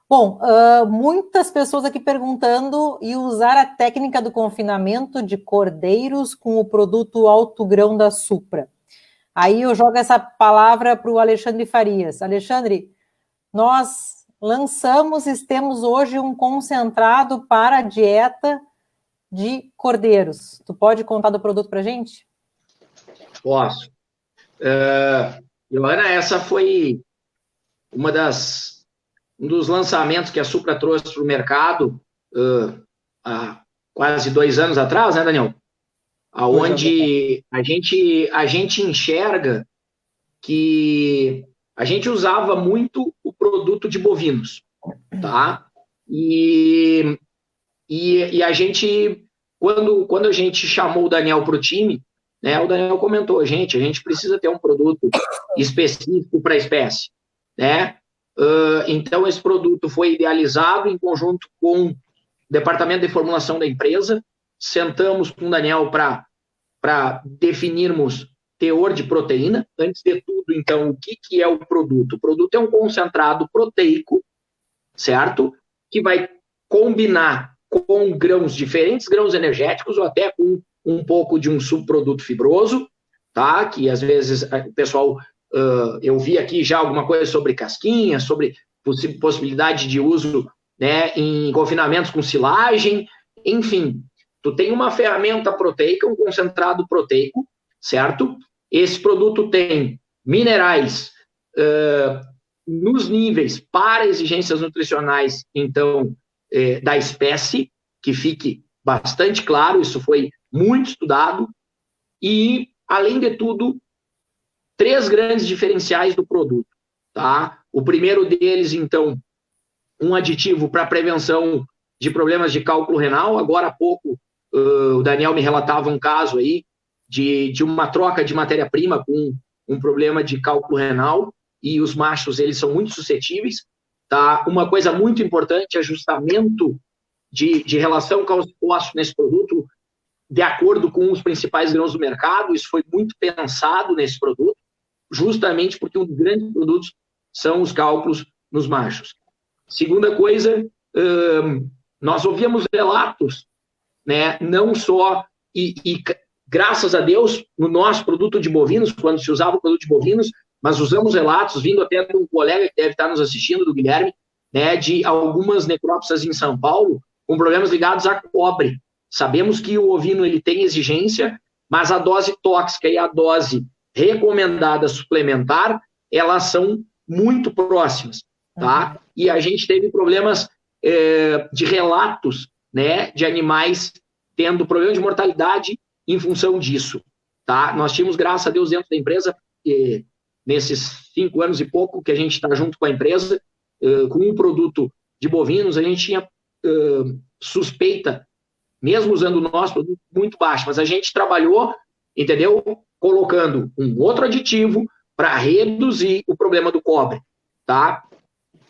Bom, muitas pessoas aqui perguntando e usar a técnica do confinamento de cordeiros com o produto alto grão da Supra. Aí eu jogo essa palavra para o Alexandre Farias. Alexandre, nós lançamos e temos hoje um concentrado para a dieta de cordeiros. Tu pode contar do produto para a gente? Posso. Joana, essa foi um dos lançamentos que a Supra trouxe para o mercado há quase 2 anos atrás, né, Daniel? Onde a gente enxerga que a gente usava muito o produto de bovinos, tá? E a gente, quando a gente chamou o Daniel para o time, né, o Daniel comentou, a gente precisa ter um produto específico para a espécie, né? Então, esse produto foi idealizado em conjunto com o departamento de formulação da empresa, sentamos com o Daniel para definirmos teor de proteína. Antes de tudo, então, o que é o produto? O produto é um concentrado proteico, certo? Que vai combinar com diferentes grãos energéticos, ou até com um pouco de um subproduto fibroso, tá? Que às vezes o pessoal, eu vi aqui já alguma coisa sobre casquinha, sobre possibilidade de uso, né, em confinamentos com silagem, enfim. Tu tem uma ferramenta proteica, um concentrado proteico, certo? Esse produto tem minerais nos níveis para exigências nutricionais, então, da espécie, que fique bastante claro, isso foi muito estudado, e, além de tudo, 3 grandes diferenciais do produto, tá? O primeiro deles, então, um aditivo para prevenção de problemas de cálculo renal. Agora há pouco, o Daniel me relatava um caso aí de uma troca de matéria-prima com um problema de cálculo renal, e os machos, eles são muito suscetíveis, tá? Uma coisa muito importante, ajustamento de relação cálcio-fósforo nesse produto, de acordo com os principais grãos do mercado. Isso foi muito pensado nesse produto, justamente porque um dos grandes produtos são os cálculos nos machos. Segunda coisa, nós ouvíamos relatos, né, não só, e graças a Deus, no nosso produto de bovinos, quando se usava o produto de bovinos, mas usamos relatos, vindo até de um colega que deve estar nos assistindo, do Guilherme, né, de algumas necrópsias em São Paulo com problemas ligados a cobre. Sabemos que o ovino ele tem exigência, mas a dose tóxica e a dose recomendada suplementar, elas são muito próximas, tá? E a gente teve problemas de relatos, né, de animais tendo problema de mortalidade em função disso, tá? Nós tínhamos, graças a Deus, dentro da empresa, nesses 5 anos e pouco que a gente está junto com a empresa, com um produto de bovinos, a gente tinha suspeita, mesmo usando o nosso produto, muito baixo, mas a gente trabalhou, entendeu? Colocando um outro aditivo para reduzir o problema do cobre, tá?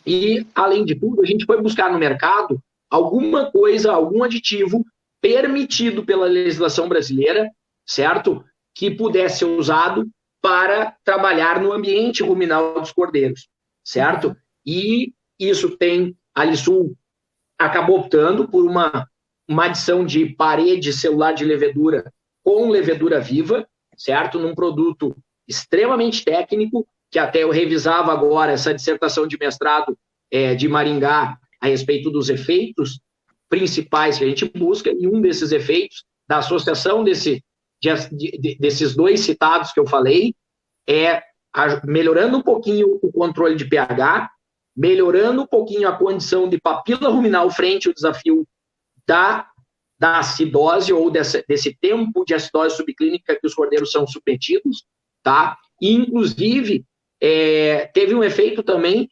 E, além de tudo, a gente foi buscar no mercado alguma coisa, algum aditivo permitido pela legislação brasileira, certo? Que pudesse ser usado para trabalhar no ambiente ruminal dos cordeiros, certo? E isso a Alisul acabou optando por uma adição de parede celular de levedura com levedura viva, certo? Num produto extremamente técnico, que até eu revisava agora essa dissertação de mestrado de Maringá a respeito dos efeitos principais que a gente busca, e um desses efeitos da associação desses dois citados que eu falei melhorando um pouquinho o controle de pH, melhorando um pouquinho a condição de papila ruminal frente ao desafio da acidose ou desse tempo de acidose subclínica que os cordeiros são submetidos, tá? E, inclusive, teve um efeito também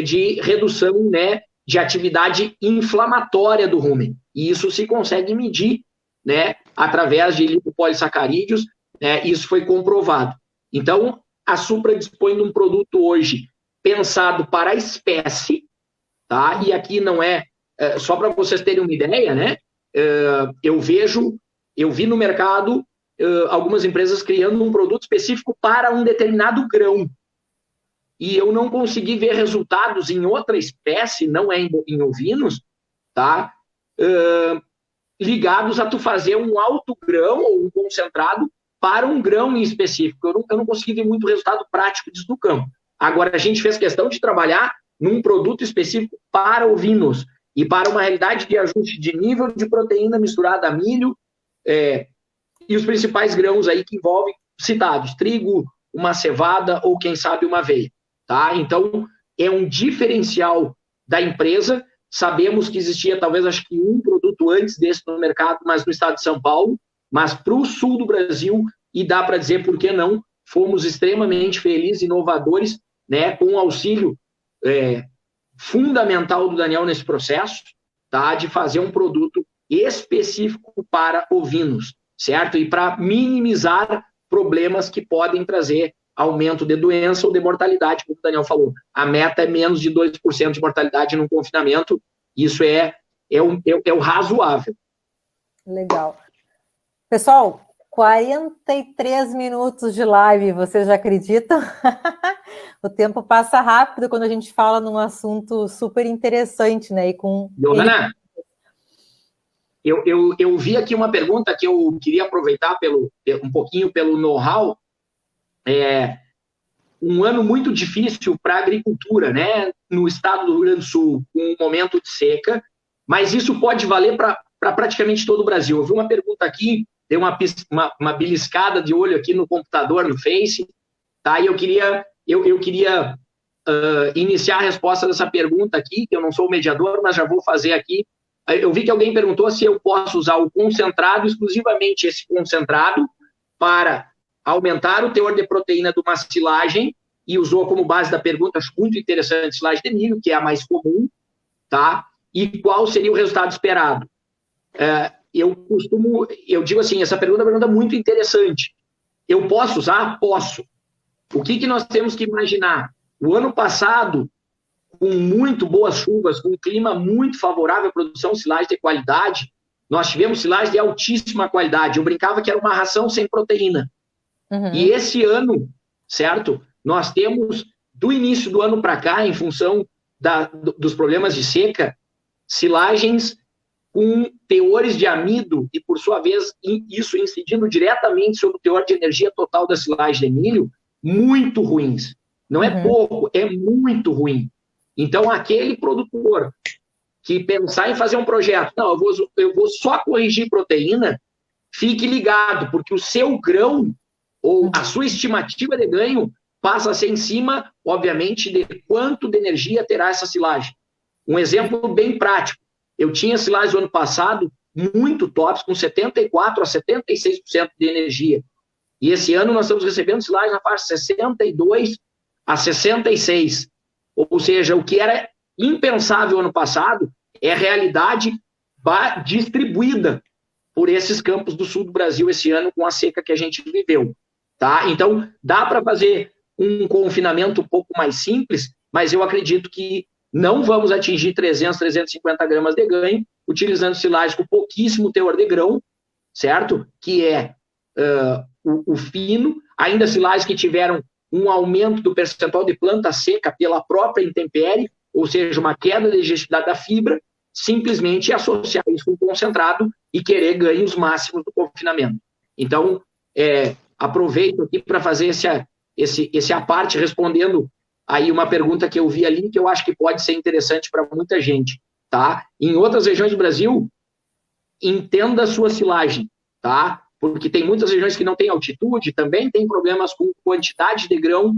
de redução, né, de atividade inflamatória do rumen. E isso se consegue medir, né, através de lipopolissacarídeos, né, isso foi comprovado. Então, a Supra dispõe de um produto hoje pensado para a espécie, tá? E aqui não só para vocês terem uma ideia, né? Eu vi no mercado algumas empresas criando um produto específico para um determinado grão. E eu não consegui ver resultados em outra espécie, não em ovinos, tá? Ligados a tu fazer um alto grão ou um concentrado para um grão em específico. Eu não consegui ver muito resultado prático disso no campo. Agora, a gente fez questão de trabalhar num produto específico para ovinos e para uma realidade de ajuste de nível de proteína misturada a milho e os principais grãos aí que envolvem citados, trigo, uma cevada ou, quem sabe, uma aveia. Tá? Então, é um diferencial da empresa. Sabemos que existia, talvez, acho que um produto antes desse no mercado, mas no estado de São Paulo, mas para o sul do Brasil, e dá para dizer por que não, fomos extremamente felizes, inovadores, né, com o auxílio fundamental do Daniel nesse processo, tá, de fazer um produto específico para ovinos, certo? E para minimizar problemas que podem trazer aumento de doença ou de mortalidade, como o Daniel falou. A meta é menos de 2% de mortalidade no confinamento, isso é o razoável. Legal. Pessoal, 43 minutos de live, vocês já acreditam? O tempo passa rápido quando a gente fala num assunto super interessante, né? Johanna, eu vi aqui uma pergunta que eu queria aproveitar um pouquinho pelo know-how. Um ano muito difícil para a agricultura, né? No estado do Rio Grande do Sul, com um momento de seca, mas isso pode valer para praticamente todo o Brasil. Eu vi uma pergunta aqui, dei uma beliscada de olho aqui no computador, no Face, tá? E eu queria iniciar a resposta dessa pergunta aqui, que eu não sou o mediador, mas já vou fazer aqui. Eu vi que alguém perguntou se eu posso usar o concentrado, exclusivamente esse concentrado, para aumentar o teor de proteína de uma silagem, e usou como base da pergunta, acho muito interessante, silagem de milho, que é a mais comum, tá? E qual seria o resultado esperado? Eu digo assim, essa pergunta é uma pergunta muito interessante. Eu posso usar? Posso. O que nós temos que imaginar? O ano passado, com muito boas chuvas, com um clima muito favorável à produção de silagem de qualidade, nós tivemos silagem de altíssima qualidade. Eu brincava que era uma ração sem proteína. Uhum. E esse ano, certo? Nós temos, do início do ano para cá, em função dos problemas de seca, silagens com teores de amido e, por sua vez, isso incidindo diretamente sobre o teor de energia total da silagem de milho, muito ruins. Não é pouco, é muito ruim. Então, aquele produtor que pensar em fazer um projeto, não, eu vou só corrigir proteína, fique ligado, porque o seu grão ou a sua estimativa de ganho passa a ser em cima, obviamente, de quanto de energia terá essa silagem. Um exemplo bem prático. Eu tinha silagem no ano passado muito tops, com 74% a 76% de energia. E esse ano nós estamos recebendo silagem na faixa 62% a 66%. Ou seja, o que era impensável ano passado é realidade distribuída por esses campos do sul do Brasil esse ano com a seca que a gente viveu. Tá? Então, dá para fazer um confinamento um pouco mais simples, mas eu acredito que não vamos atingir 300, 350 gramas de ganho utilizando silagem com pouquíssimo teor de grão, certo? Que é o fino, ainda silagens que tiveram um aumento do percentual de planta seca pela própria intempérie, ou seja, uma queda da digestibilidade da fibra, simplesmente associar isso com concentrado e querer ganhos máximos do confinamento. Então, aproveito aqui para fazer esse à parte, respondendo aí uma pergunta que eu vi ali, que eu acho que pode ser interessante para muita gente, tá? Em outras regiões do Brasil, entenda a sua silagem, tá? Porque tem muitas regiões que não têm altitude, também tem problemas com quantidade de grão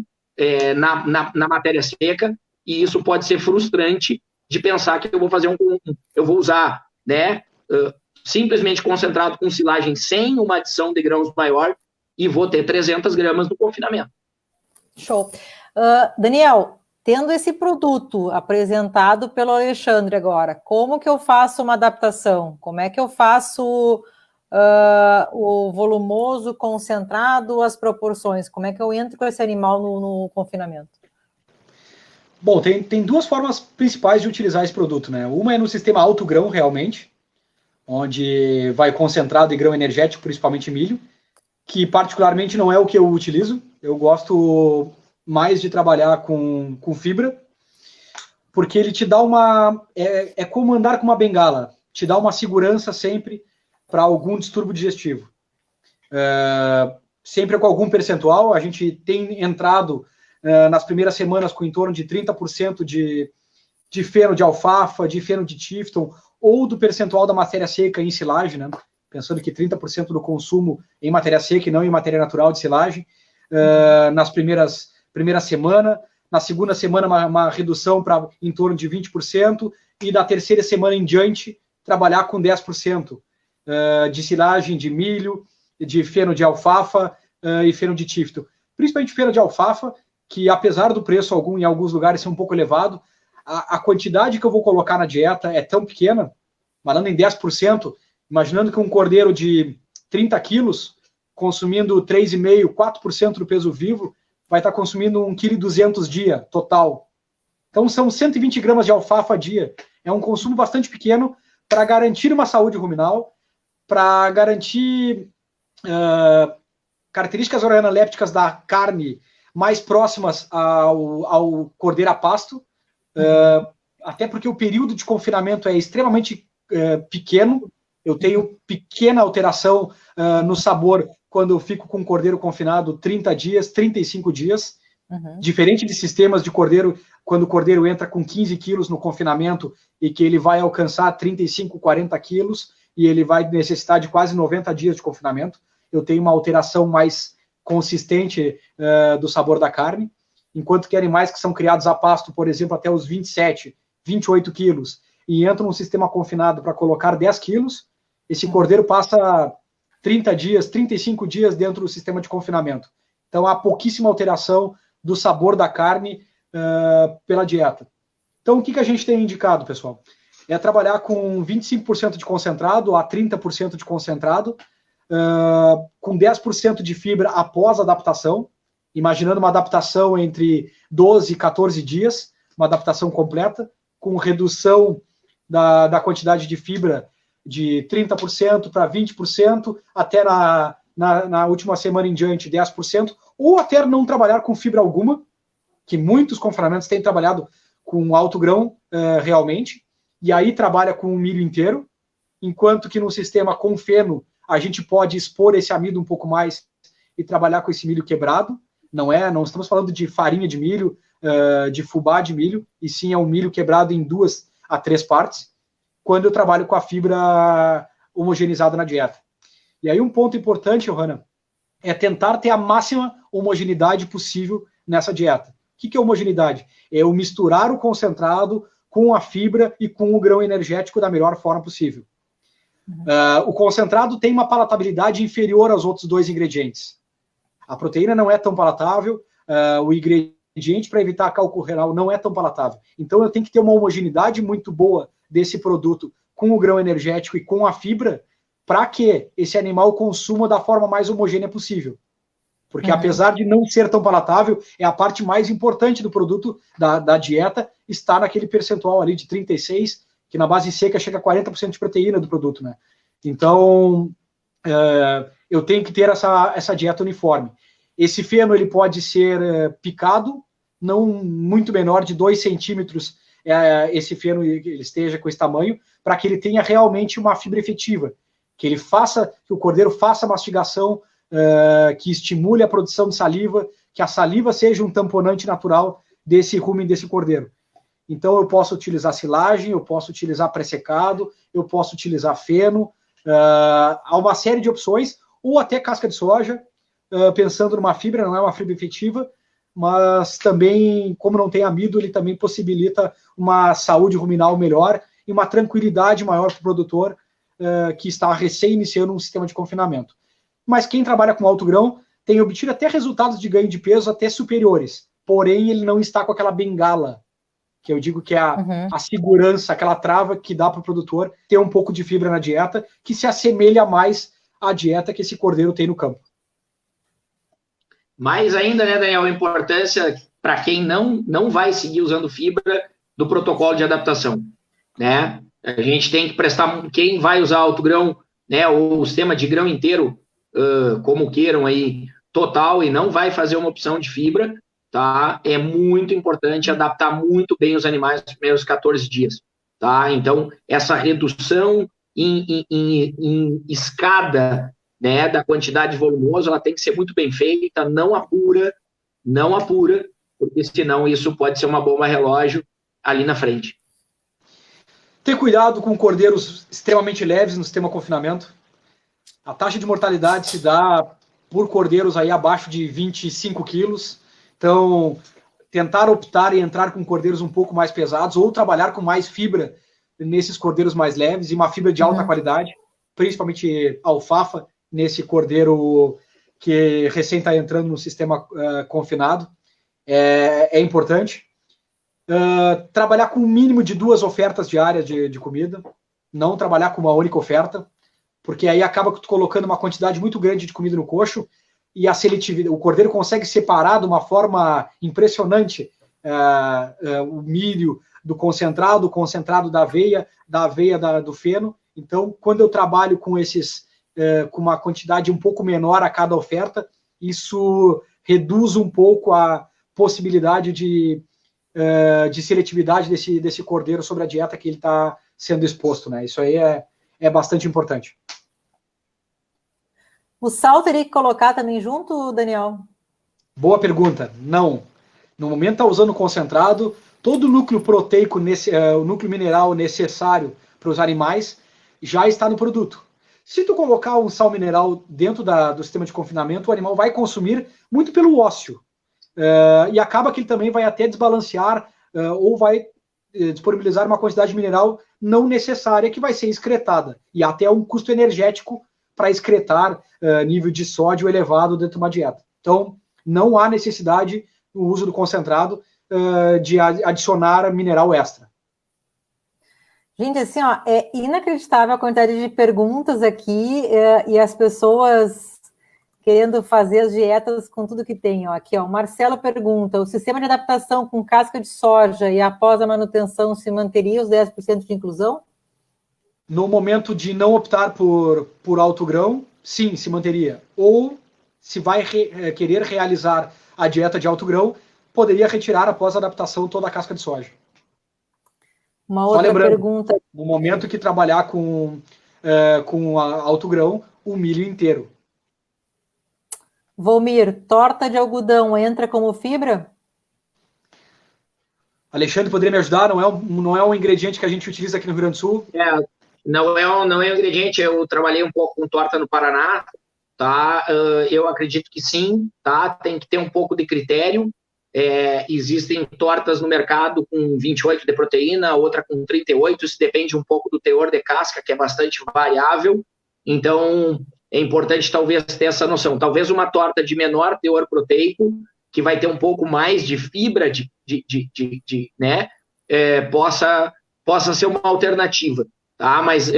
na matéria seca, e isso pode ser frustrante de pensar que eu vou usar, né, simplesmente concentrado com silagem sem uma adição de grãos maior e vou ter 300 gramas no confinamento. Show. Daniel, tendo esse produto apresentado pelo Alexandre agora, como que eu faço uma adaptação? Como é que eu faço o volumoso, concentrado, as proporções? Como é que eu entro com esse animal no confinamento? Bom, tem duas formas principais de utilizar esse produto, né? Uma é no sistema alto grão, realmente, onde vai concentrado e grão energético, principalmente milho, que particularmente não é o que eu utilizo. Eu gosto mais de trabalhar com fibra, porque ele te dá é como andar com uma bengala, te dá uma segurança sempre para algum distúrbio digestivo. Sempre com algum percentual, a gente tem entrado nas primeiras semanas com em torno de 30% de feno de alfafa, de feno de Tifton, ou do percentual da matéria seca em silagem, né? Pensando que 30% do consumo em matéria seca e não em matéria natural de silagem, nas primeiras semana, na segunda semana uma redução para em torno de 20%, e da terceira semana em diante trabalhar com 10% de silagem de milho, de feno de alfafa e feno de Tifton. Principalmente feno de alfafa, que apesar do preço em alguns lugares ser um pouco elevado, a quantidade que eu vou colocar na dieta é tão pequena, falando em 10%, imaginando que um cordeiro de 30 quilos, consumindo 3,5%, 4% do peso vivo, vai estar consumindo 1,2 kg dia total. Então são 120 gramas de alfafa a dia. É um consumo bastante pequeno para garantir uma saúde ruminal, para garantir características organolépticas da carne mais próximas ao cordeiro a pasto, até porque o período de confinamento é extremamente pequeno. Eu tenho pequena alteração no sabor quando eu fico com o cordeiro confinado 30 dias, 35 dias. Diferente de sistemas de cordeiro, quando o cordeiro entra com 15 quilos no confinamento e que ele vai alcançar 35, 40 quilos e ele vai necessitar de quase 90 dias de confinamento. Eu tenho uma alteração mais consistente do sabor da carne, enquanto que animais que são criados a pasto, por exemplo, até os 27, 28 quilos, e entram no sistema confinado para colocar 10 quilos, esse cordeiro passa 30 dias, 35 dias dentro do sistema de confinamento. Então, há pouquíssima alteração do sabor da carne pela dieta. Então, o que a gente tem indicado, pessoal? É trabalhar com 25% de concentrado a 30% de concentrado, com 10% de fibra após a adaptação, imaginando uma adaptação entre 12 e 14 dias, uma adaptação completa, com redução da quantidade de fibra de 30% para 20%, até na última semana em diante 10%, ou até não trabalhar com fibra alguma, que muitos confinamentos têm trabalhado com alto grão realmente, e aí trabalha com o milho inteiro, enquanto que no sistema com feno a gente pode expor esse amido um pouco mais e trabalhar com esse milho quebrado. Não estamos falando de farinha de milho, de fubá de milho, e sim é um milho quebrado em 2 a 3 partes, quando eu trabalho com a fibra homogeneizada na dieta. E aí um ponto importante, Johanna, é tentar ter a máxima homogeneidade possível nessa dieta. O que é homogeneidade? É eu misturar o concentrado com a fibra e com o grão energético da melhor forma possível. O concentrado tem uma palatabilidade inferior aos outros 2 ingredientes. A proteína não é tão palatável, o ingrediente para evitar cálculo renal não é tão palatável. Então eu tenho que ter uma homogeneidade muito boa desse produto com o grão energético e com a fibra para que esse animal consuma da forma mais homogênea possível. Porque apesar de não ser tão palatável, é a parte mais importante do produto, da dieta, está naquele percentual ali de 36%, que na base seca chega a 40% de proteína do produto, né? Então, eu tenho que ter essa dieta uniforme. Esse feno ele pode ser picado, não muito menor de 2 centímetros, esse feno ele esteja com esse tamanho, para que ele tenha realmente uma fibra efetiva, que o cordeiro faça mastigação, que estimule a produção de saliva, que a saliva seja um tamponante natural desse rumen desse cordeiro. Então eu posso utilizar silagem, eu posso utilizar pré-secado, eu posso utilizar feno, há uma série de opções, ou até casca de soja, pensando numa fibra, não é uma fibra efetiva, mas também, como não tem amido, ele também possibilita uma saúde ruminal melhor e uma tranquilidade maior para o produtor que está recém-iniciando um sistema de confinamento. Mas quem trabalha com alto grão tem obtido até resultados de ganho de peso até superiores, porém ele não está com aquela bengala, que eu digo que é a segurança, aquela trava que dá para o produtor ter um pouco de fibra na dieta, que se assemelha mais à dieta que esse cordeiro tem no campo. Mais ainda, né, Daniel, a importância para quem não vai seguir usando fibra do protocolo de adaptação, né? A gente tem que prestar, quem vai usar alto grão, né, ou o sistema de grão inteiro, como queiram aí, total, e não vai fazer uma opção de fibra, tá? É muito importante adaptar muito bem os animais nos primeiros 14 dias, tá? Então, essa redução em escada, né, da quantidade volumosa, ela tem que ser muito bem feita, não apura, porque senão isso pode ser uma bomba relógio ali na frente. Ter cuidado com cordeiros extremamente leves no sistema de confinamento. A taxa de mortalidade se dá por cordeiros aí abaixo de 25 quilos. Então, tentar optar e entrar com cordeiros um pouco mais pesados ou trabalhar com mais fibra nesses cordeiros mais leves e uma fibra de alta qualidade, principalmente alfafa, nesse cordeiro que recém está entrando no sistema confinado, é importante. Trabalhar com o mínimo de 2 ofertas diárias de comida, não trabalhar com uma única oferta, porque aí acaba colocando uma quantidade muito grande de comida no coxo e a seletividade, o cordeiro consegue separar de uma forma impressionante o milho do concentrado da aveia do feno. Então, quando eu trabalho com com uma quantidade um pouco menor a cada oferta, isso reduz um pouco a possibilidade de seletividade desse cordeiro sobre a dieta que ele está sendo exposto, né? Isso aí é bastante importante. O sal teria que colocar também junto, Daniel? Boa pergunta. Não. No momento está usando concentrado, todo o núcleo proteico, o núcleo mineral necessário para os animais já está no produto. Se tu colocar um sal mineral dentro do sistema de confinamento, o animal vai consumir muito pelo ósseo. E acaba que ele também vai até desbalancear ou vai disponibilizar uma quantidade mineral não necessária que vai ser excretada. E até um custo energético para excretar nível de sódio elevado dentro de uma dieta. Então, não há necessidade no uso do concentrado de adicionar mineral extra. Gente, assim, ó, é inacreditável a quantidade de perguntas aqui e as pessoas querendo fazer as dietas com tudo que tem. Ó. Aqui, ó, o Marcelo pergunta, o sistema de adaptação com casca de soja e após a manutenção se manteria os 10% de inclusão? No momento de não optar por alto grão, sim, se manteria. Ou, se vai querer realizar a dieta de alto grão, poderia retirar após a adaptação toda a casca de soja. Uma outra pergunta. No momento que trabalhar com com alto grão, o milho inteiro. Volmir, torta de algodão entra como fibra? Alexandre, poderia me ajudar? Não é um ingrediente que a gente utiliza aqui no Rio Grande do Sul? Não é um ingrediente. Eu trabalhei um pouco com torta no Paraná, tá? Eu acredito que sim, tá? Tem que ter um pouco de critério. Existem tortas no mercado com 28 de proteína, outra com 38, isso depende um pouco do teor de casca, que é bastante variável. Então, é importante talvez ter essa noção. Talvez uma torta de menor teor proteico, que vai ter um pouco mais de fibra, né, possa ser uma alternativa. Tá? Mas,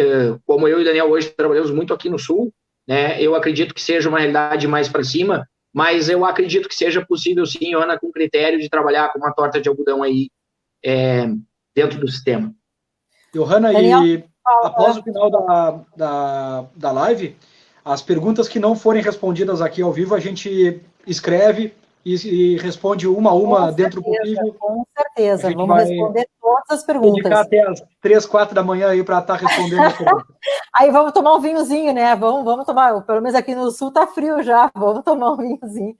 como eu e o Daniel hoje trabalhamos muito aqui no Sul, né, eu acredito que seja uma realidade mais para cima, mas eu acredito que seja possível, sim, Ana, com critério de trabalhar com uma torta de algodão aí dentro do sistema. Johanna, e após o final da live, as perguntas que não forem respondidas aqui ao vivo, a gente escreve e responde uma a uma dentro do possível. Com certeza, vamos responder todas as perguntas. Ficar até as 3, 4 da manhã aí para estar respondendo as perguntas. Aí vamos tomar um vinhozinho, né? Vamos tomar, pelo menos aqui no Sul tá frio já, vamos tomar um vinhozinho.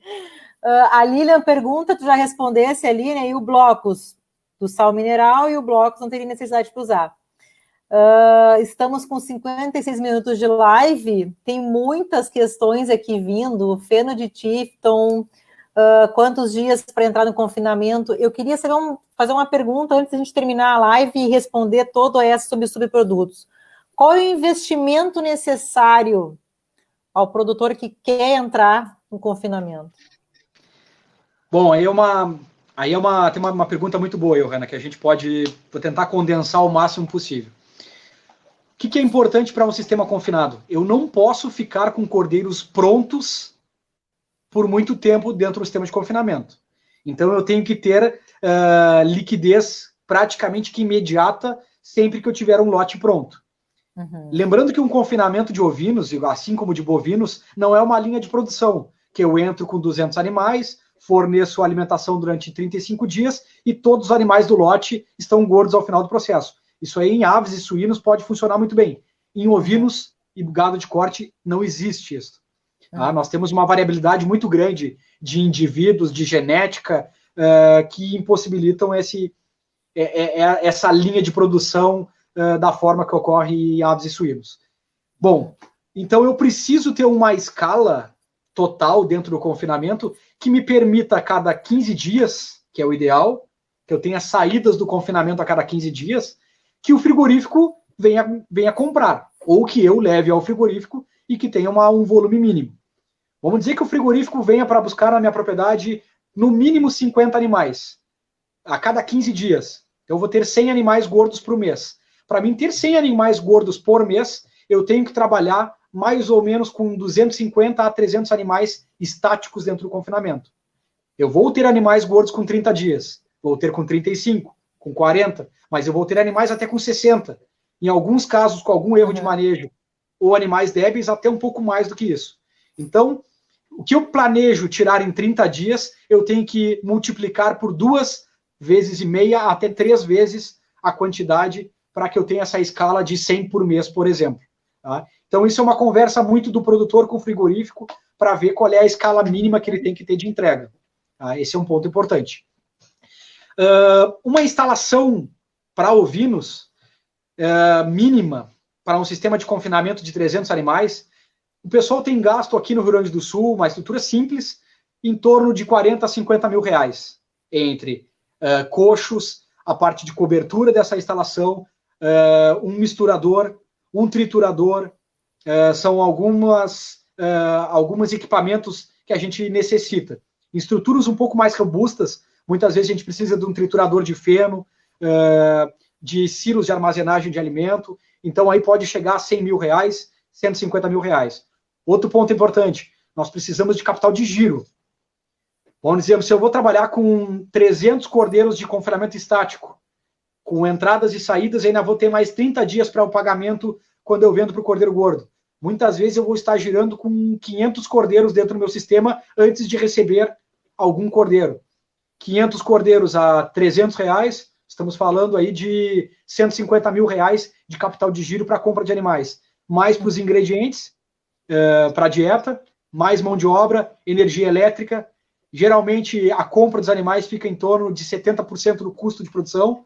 A Lilian pergunta, tu já respondesse ali, né? E o blocos do sal mineral e o blocos não teria necessidade de usar. Estamos com 56 minutos de live, tem muitas questões aqui vindo, feno de Tifton, quantos dias para entrar no confinamento? Eu queria fazer uma pergunta antes de a gente terminar a live e responder todo essa sobre subprodutos. Qual é o investimento necessário ao produtor que quer entrar no confinamento? Bom, tem uma pergunta muito boa, Johanna, que a gente vou tentar condensar o máximo possível. O que é importante para um sistema confinado? Eu não posso ficar com cordeiros prontos por muito tempo dentro do sistema de confinamento. Então, eu tenho que ter liquidez praticamente que imediata sempre que eu tiver um lote pronto. Uhum. Lembrando que um confinamento de ovinos, assim como de bovinos, não é uma linha de produção, que eu entro com 200 animais, forneço alimentação durante 35 dias e todos os animais do lote estão gordos ao final do processo. Isso aí em aves e suínos pode funcionar muito bem. Em ovinos e gado de corte não existe isso. Tá? Nós temos uma variabilidade muito grande de indivíduos, de genética, que impossibilitam essa linha de produção da forma que ocorre em aves e suínos. Bom, então eu preciso ter uma escala total dentro do confinamento que me permita a cada 15 dias, que é o ideal, que eu tenha saídas do confinamento a cada 15 dias, que o frigorífico venha comprar, ou que eu leve ao frigorífico e que tenha um volume mínimo. Vamos dizer que o frigorífico venha para buscar na minha propriedade no mínimo 50 animais a cada 15 dias. Eu vou ter 100 animais gordos por mês. Para mim ter 100 animais gordos por mês, eu tenho que trabalhar mais ou menos com 250 a 300 animais estáticos dentro do confinamento. Eu vou ter animais gordos com 30 dias, vou ter com 35, com 40, mas eu vou ter animais até com 60. Em alguns casos, com algum erro de manejo, ou animais débeis, até um pouco mais do que isso. Então, o que eu planejo tirar em 30 dias, eu tenho que multiplicar por 2,5 vezes até 3 vezes a quantidade para que eu tenha essa escala de 100 por mês, por exemplo. Tá? Então, isso é uma conversa muito do produtor com o frigorífico para ver qual é a escala mínima que ele tem que ter de entrega. Tá? Esse é um ponto importante. Uma instalação para ovinos mínima para um sistema de confinamento de 300 animais, o pessoal tem gasto aqui no Rio Grande do Sul, uma estrutura simples, em torno de 40 a 50 mil reais, entre coxos, a parte de cobertura dessa instalação, um misturador, um triturador, são alguns equipamentos que a gente necessita. Em estruturas um pouco mais robustas, muitas vezes a gente precisa de um triturador de feno, de silos de armazenagem de alimento, então aí pode chegar a 100 mil reais, 150 mil reais. Outro ponto importante, nós precisamos de capital de giro. Vamos dizer, se eu vou trabalhar com 300 cordeiros de confinamento estático, com entradas e saídas, ainda vou ter mais 30 dias para o pagamento quando eu vendo para o cordeiro gordo. Muitas vezes eu vou estar girando com 500 cordeiros dentro do meu sistema antes de receber algum cordeiro. 500 cordeiros a 300 reais, estamos falando aí de 150 mil reais de capital de giro para compra de animais. mais para os ingredientes, para a dieta, mais mão de obra, energia elétrica. Geralmente, a compra dos animais fica em torno de 70% do custo de produção.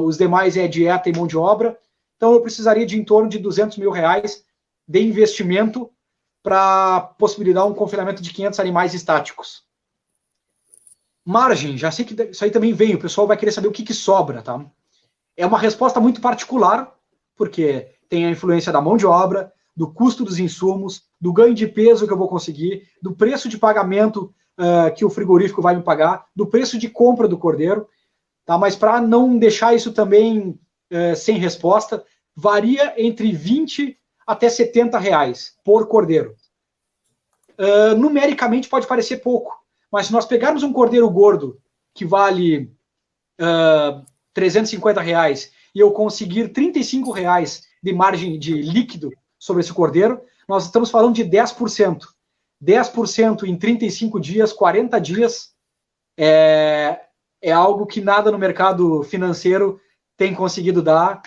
Os demais é dieta e mão de obra. Então, eu precisaria de em torno de R$200 mil de investimento para possibilitar um confinamento de 500 animais estáticos. Margem, já sei que isso aí também vem, o pessoal vai querer saber o que sobra, tá? É uma resposta muito particular, porque tem a influência da mão de obra, do custo dos insumos, do ganho de peso que eu vou conseguir, do preço de pagamento que o frigorífico vai me pagar, do preço de compra do cordeiro, tá? Mas para não deixar isso também sem resposta, varia entre 20 até 70 reais por cordeiro. Numericamente pode parecer pouco, mas se nós pegarmos um cordeiro gordo que vale 350 reais e eu conseguir 35 reais de margem de líquido sobre esse cordeiro, nós estamos falando de 10%. 10% em 35 dias, 40 dias, é algo que nada no mercado financeiro tem conseguido dar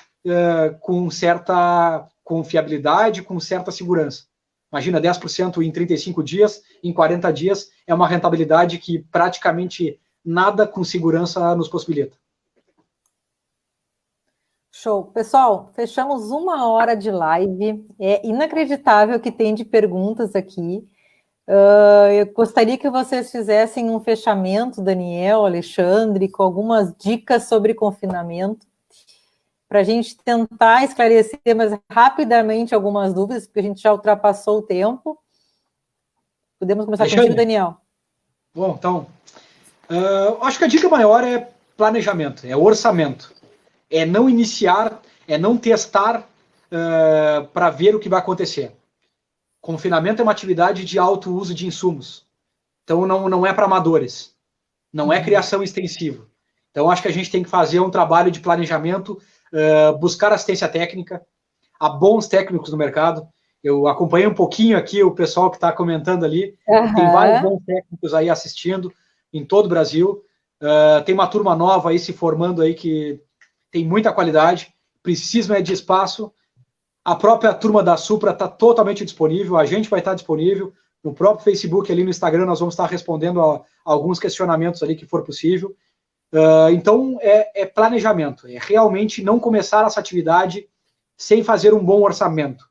com certa confiabilidade, com certa segurança. Imagina, 10% em 35 dias, em 40 dias, é uma rentabilidade que praticamente nada com segurança nos possibilita. Show. Pessoal, fechamos 1 hora de live. É inacreditável o que tem de perguntas aqui. Eu gostaria que vocês fizessem um fechamento, Daniel, Alexandre, com algumas dicas sobre confinamento, para a gente tentar esclarecer mais rapidamente algumas dúvidas, porque a gente já ultrapassou o tempo. Podemos começar contigo, Daniel? Bom, então, acho que a dica maior é planejamento, é orçamento. É não iniciar, é não testar para ver o que vai acontecer. Confinamento é uma atividade de alto uso de insumos. Então, não é para amadores. Não é criação extensiva. Então, acho que a gente tem que fazer um trabalho de planejamento, buscar assistência técnica. Há bons técnicos no mercado. Eu acompanhei um pouquinho aqui o pessoal que está comentando ali. Tem vários bons técnicos aí assistindo em todo o Brasil. Tem uma turma nova aí se formando aí que tem muita qualidade. Precisa de espaço. A própria turma da Supra está totalmente disponível. A gente vai estar disponível. No próprio Facebook, ali no Instagram, nós vamos estar respondendo a alguns questionamentos ali que for possível. Então, é planejamento. É realmente não começar essa atividade sem fazer um bom orçamento.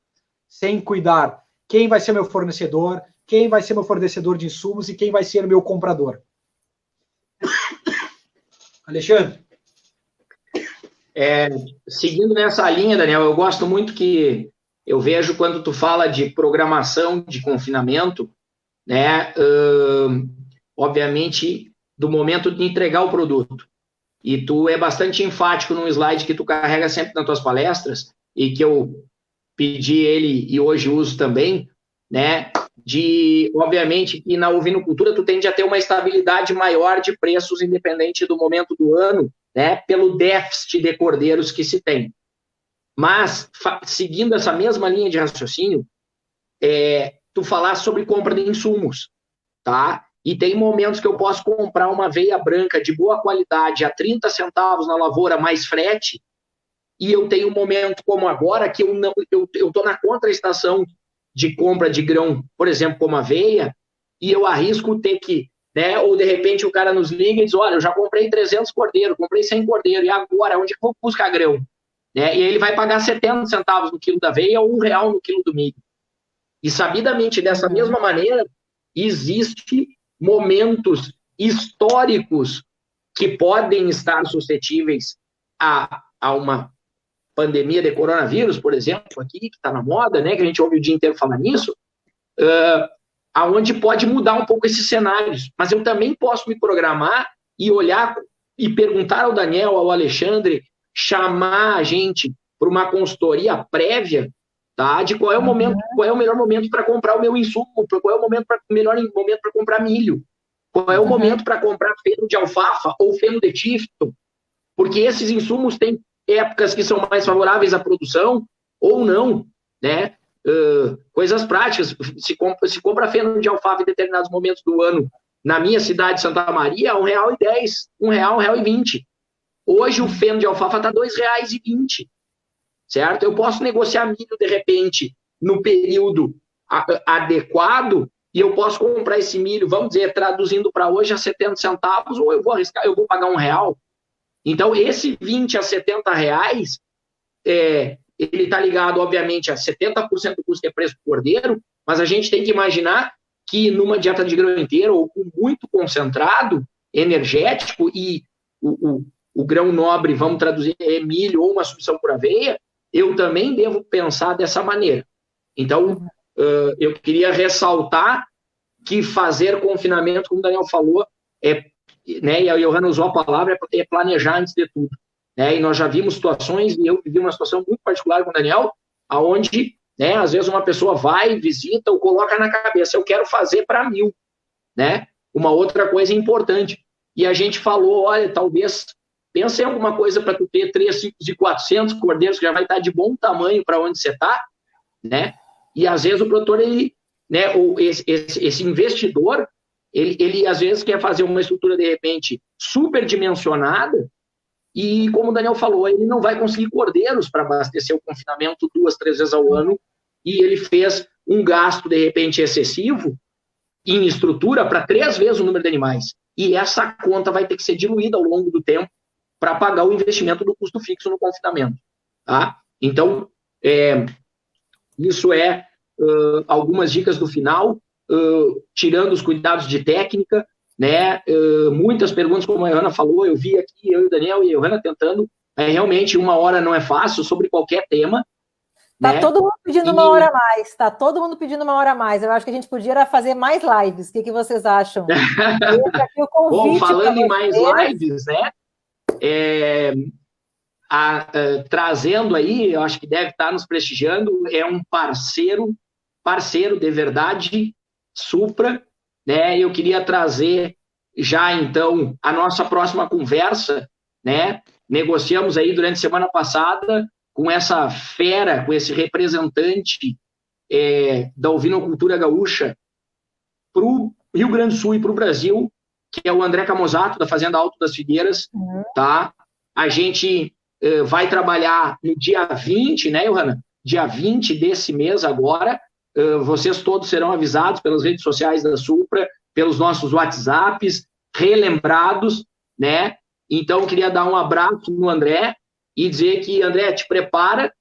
Sem cuidar quem vai ser meu fornecedor, quem vai ser meu fornecedor de insumos e quem vai ser meu comprador. Alexandre? Seguindo nessa linha, Daniel, eu gosto muito que eu vejo quando tu fala de programação de confinamento, né, obviamente, do momento de entregar o produto. E tu é bastante enfático num slide que tu carrega sempre nas tuas palestras, e que eu pedi ele e hoje uso também, né, obviamente, que na ovinocultura tu tende a ter uma estabilidade maior de preços independente do momento do ano, né, pelo déficit de cordeiros que se tem. Mas, seguindo essa mesma linha de raciocínio, tu falar sobre compra de insumos, tá? E tem momentos que eu posso comprar uma aveia branca de boa qualidade a 30 centavos na lavoura mais frete, e eu tenho um momento como agora que eu estou na contraestação de compra de grão, por exemplo, como aveia, e eu arrisco ter que, né, ou de repente o cara nos liga e diz, olha, eu já comprei 300 cordeiros, comprei 100 cordeiros, e agora, onde eu vou buscar grão? Né? E aí ele vai pagar 70 centavos no quilo da aveia ou R$1 no quilo do milho. E sabidamente, dessa mesma maneira, existe momentos históricos que podem estar suscetíveis a uma pandemia de coronavírus, por exemplo, aqui, que está na moda, né, que a gente ouve o dia inteiro falar nisso, aonde pode mudar um pouco esses cenários. Mas eu também posso me programar e olhar e perguntar ao Daniel, ao Alexandre, chamar a gente para uma consultoria prévia, tá, de qual é o momento, qual é o melhor momento para comprar o meu insumo, qual é o melhor momento para comprar milho, qual é o momento para comprar feno de alfafa ou feno de tifto, porque esses insumos têm épocas que são mais favoráveis à produção ou não, né? Coisas práticas, se compra feno de alfafa em determinados momentos do ano, na minha cidade, Santa Maria, R$1,10, R$1,20. Hoje o feno de alfafa está R$2,20. certo? Eu posso negociar milho, de repente, no período adequado, e eu posso comprar esse milho, vamos dizer, traduzindo para hoje, a 70 centavos, ou eu vou arriscar, eu vou pagar R$1. Então, esse 20 a 70 reais, ele está ligado, obviamente, a 70% do custo que é preço do cordeiro, mas a gente tem que imaginar que numa dieta de grão inteiro, ou com muito concentrado, energético, e o grão nobre, vamos traduzir, é milho ou uma substituição por aveia, eu também devo pensar dessa maneira. Então, eu queria ressaltar que fazer confinamento, como o Daniel falou, né, e a Johanna usou a palavra, é planejar antes de tudo. Né, e nós já vimos situações, e eu vivi uma situação muito particular com o Daniel, onde, né, às vezes uma pessoa vai, visita, ou coloca na cabeça, eu quero fazer para 1.000. Né? Uma outra coisa importante, e a gente falou, olha, talvez, pensa em alguma coisa para tu ter 3 ciclos de 400 cordeiros, que já vai estar de bom tamanho para onde você está, né? E às vezes o produtor, ele, né, ou esse investidor, ele às vezes quer fazer uma estrutura, de repente, superdimensionada, e como o Daniel falou, ele não vai conseguir cordeiros para abastecer o confinamento 2, 3 vezes ao ano, e ele fez um gasto, de repente, excessivo em estrutura para 3 vezes o número de animais. E essa conta vai ter que ser diluída ao longo do tempo para pagar o investimento do custo fixo no confinamento. Tá? Então, isso algumas dicas do final, tirando os cuidados de técnica, né? Muitas perguntas, como a Johanna falou, eu vi aqui, eu e o Daniel e a Johanna tentando, realmente 1 hora não é fácil, sobre qualquer tema. Tá, né? Todo mundo pedindo 1 hora a mais, tá todo mundo pedindo 1 hora a mais. Eu acho que a gente podia fazer mais lives. O que vocês acham? Aqui o convite. Bom, falando em mais lives, né? Trazendo aí, eu acho que deve estar nos prestigiando, é um parceiro de verdade, Supra, né? Eu queria trazer já, então, a nossa próxima conversa, né? Negociamos aí durante a semana passada com essa fera, com esse representante da ovinocultura gaúcha para o Rio Grande do Sul e para o Brasil, que é o André Camozato, da Fazenda Alto das Figueiras, tá? A gente vai trabalhar no dia 20, né, Johanna? Dia 20 desse mês agora, vocês todos serão avisados pelas redes sociais da Supra, pelos nossos WhatsApps, relembrados, né? Então, eu queria dar um abraço no André e dizer que, André, te prepara,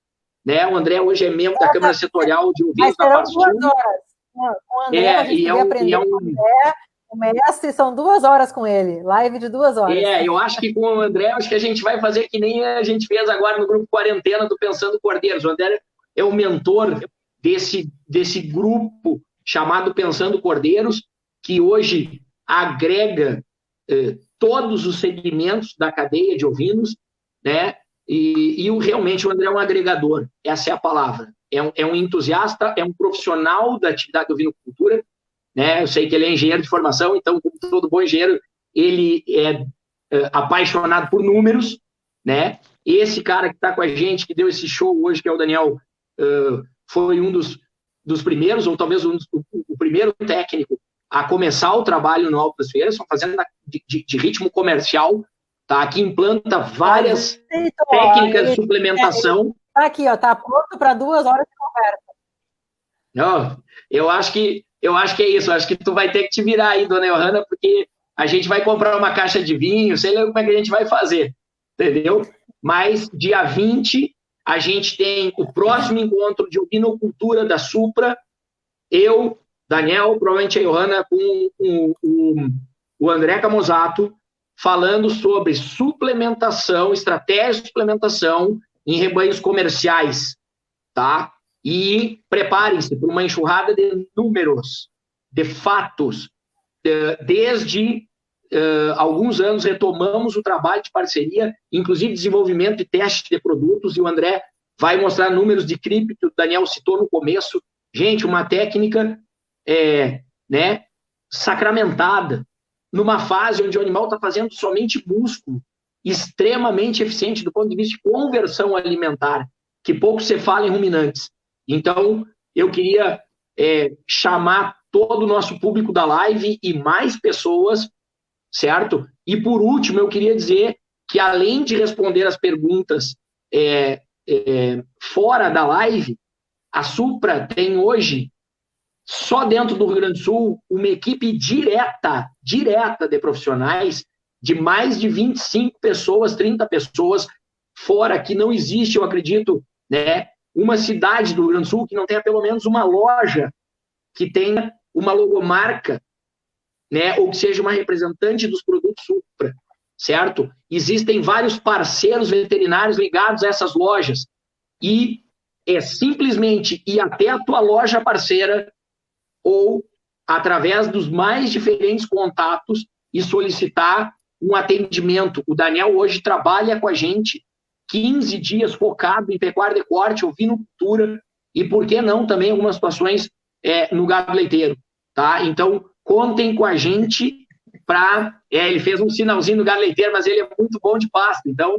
né? O André hoje é membro da Câmara Setorial de Ovinos da Parsul. 2 horas. Com o André, a gente podia aprender com o André. O mestre, são 2 horas com ele, live de 2 horas. Eu acho que com o André, acho que a gente vai fazer que nem a gente fez agora no grupo Quarentena do Pensando Cordeiros. O André é o mentor desse grupo chamado Pensando Cordeiros, que hoje agrega todos os segmentos da cadeia de ovinos, né? E realmente o André é um agregador, essa é a palavra. É um entusiasta, é um profissional da atividade de ovinocultura, né? Eu sei que ele é engenheiro de formação, então, como todo bom engenheiro, ele é apaixonado por números, né? Esse cara que está com a gente, que deu esse show hoje, que é o Daniel, foi um dos primeiros, ou talvez o primeiro técnico a começar o trabalho no Alto das Feiras, uma fazenda de ritmo comercial, tá? Que implanta várias técnicas de suplementação. Tá aqui, ó, tá pronto para 2 horas de conversa. Não, eu acho que é isso. Eu acho que tu vai ter que te virar aí, dona Johanna, porque a gente vai comprar uma caixa de vinho, sei lá como é que a gente vai fazer, entendeu? Mas dia 20 a gente tem o próximo encontro de ovinocultura da Supra, eu, Daniel, provavelmente a Johanna, com o André Camozato, falando sobre suplementação, estratégia de suplementação em rebanhos comerciais, tá? E preparem-se para uma enxurrada de números, de fatos. Desde alguns anos retomamos o trabalho de parceria, inclusive desenvolvimento e teste de produtos, e o André vai mostrar números de CRIP, que o Daniel citou no começo. Gente, uma técnica né, sacramentada, numa fase onde o animal está fazendo somente músculo, extremamente eficiente do ponto de vista de conversão alimentar, que pouco se fala em ruminantes. Então, eu queria chamar todo o nosso público da live e mais pessoas, certo? E, por último, eu queria dizer que, além de responder as perguntas fora da live, a Supra tem hoje, só dentro do Rio Grande do Sul, uma equipe direta de profissionais, de mais de 25 pessoas, 30 pessoas, fora que não existe, eu acredito, né, uma cidade do Rio Grande do Sul que não tenha pelo menos uma loja que tenha uma logomarca, né, ou que seja uma representante dos produtos Supra, certo? Existem vários parceiros veterinários ligados a essas lojas e é simplesmente ir até a tua loja parceira ou através dos mais diferentes contatos e solicitar um atendimento. O Daniel hoje trabalha com a gente 15 dias focado em pecuária de corte, ovinocultura e, por que não, também algumas situações no gado leiteiro, tá? Então, contem com a gente para... ele fez um sinalzinho no gado leiteiro, mas ele é muito bom de pasta, então...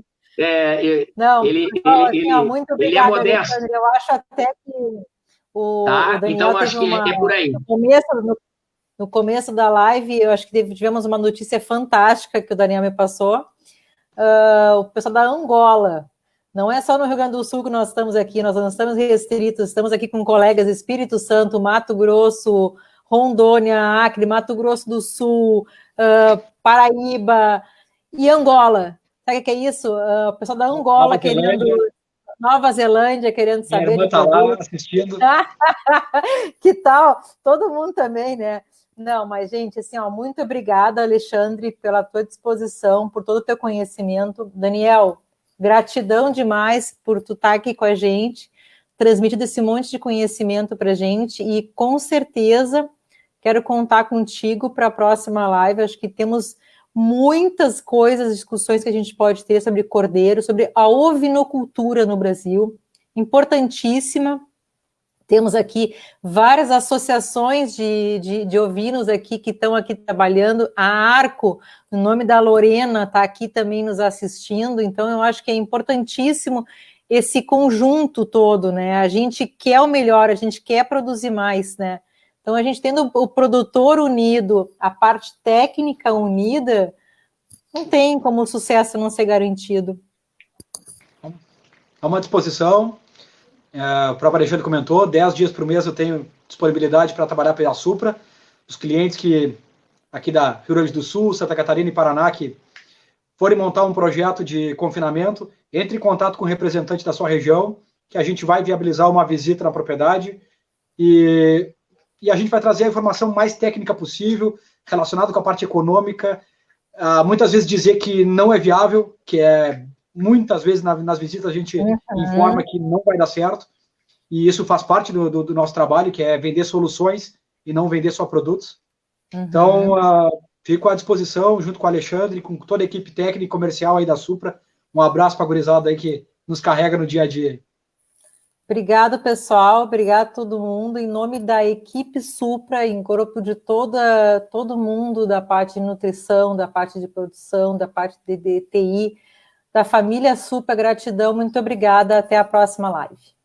muito obrigada, ele é modesto. Alexandre. Eu acho até que o Daniel então, acho que é por aí. No começo da live, eu acho que tivemos uma notícia fantástica que o Daniel me passou. O pessoal da Angola. Não é só no Rio Grande do Sul que nós estamos aqui, nós não estamos restritos, estamos aqui com colegas Espírito Santo, Mato Grosso, Rondônia, Acre, Mato Grosso do Sul, Paraíba e Angola. Sabe o que é isso? O pessoal da Angola Nova Zelândia querendo saber. Minha irmã tá lá assistindo. Que tal? Todo mundo também, né? Não, mas, gente, assim, muito obrigada, Alexandre, pela tua disposição, por todo o teu conhecimento. Daniel, gratidão demais por tu estar aqui com a gente, transmitindo esse monte de conhecimento para a gente, e com certeza quero contar contigo para a próxima live. Acho que temos muitas coisas, discussões que a gente pode ter sobre cordeiro, sobre a ovinocultura no Brasil, importantíssima. Temos aqui várias associações de ovinos aqui que estão aqui trabalhando. A Arco, no nome da Lorena, está aqui também nos assistindo. Então, eu acho que é importantíssimo esse conjunto todo, né? A gente quer o melhor, a gente quer produzir mais, né? Então, a gente tendo o produtor unido, a parte técnica unida, não tem como o sucesso não ser garantido. À uma disposição. O próprio Alexandre comentou, 10 dias por mês eu tenho disponibilidade para trabalhar pela Supra. Os clientes que aqui da Rio Grande do Sul, Santa Catarina e Paraná que forem montar um projeto de confinamento, entre em contato com o representante da sua região, que a gente vai viabilizar uma visita na propriedade e a gente vai trazer a informação mais técnica possível, relacionada com a parte econômica. Muitas vezes dizer que não é viável, que muitas vezes nas visitas a gente informa que não vai dar certo, e isso faz parte do nosso trabalho, que é vender soluções e não vender só produtos. Então, fico à disposição, junto com o Alexandre, com toda a equipe técnica e comercial aí da Supra. Um abraço para a gurizada aí que nos carrega no dia a dia. Obrigado, pessoal. Obrigado a todo mundo. Em nome da equipe Supra, em grupo de todo mundo, da parte de nutrição, da parte de produção, da parte de TI, da família Supra, gratidão. Muito obrigada. Até a próxima live.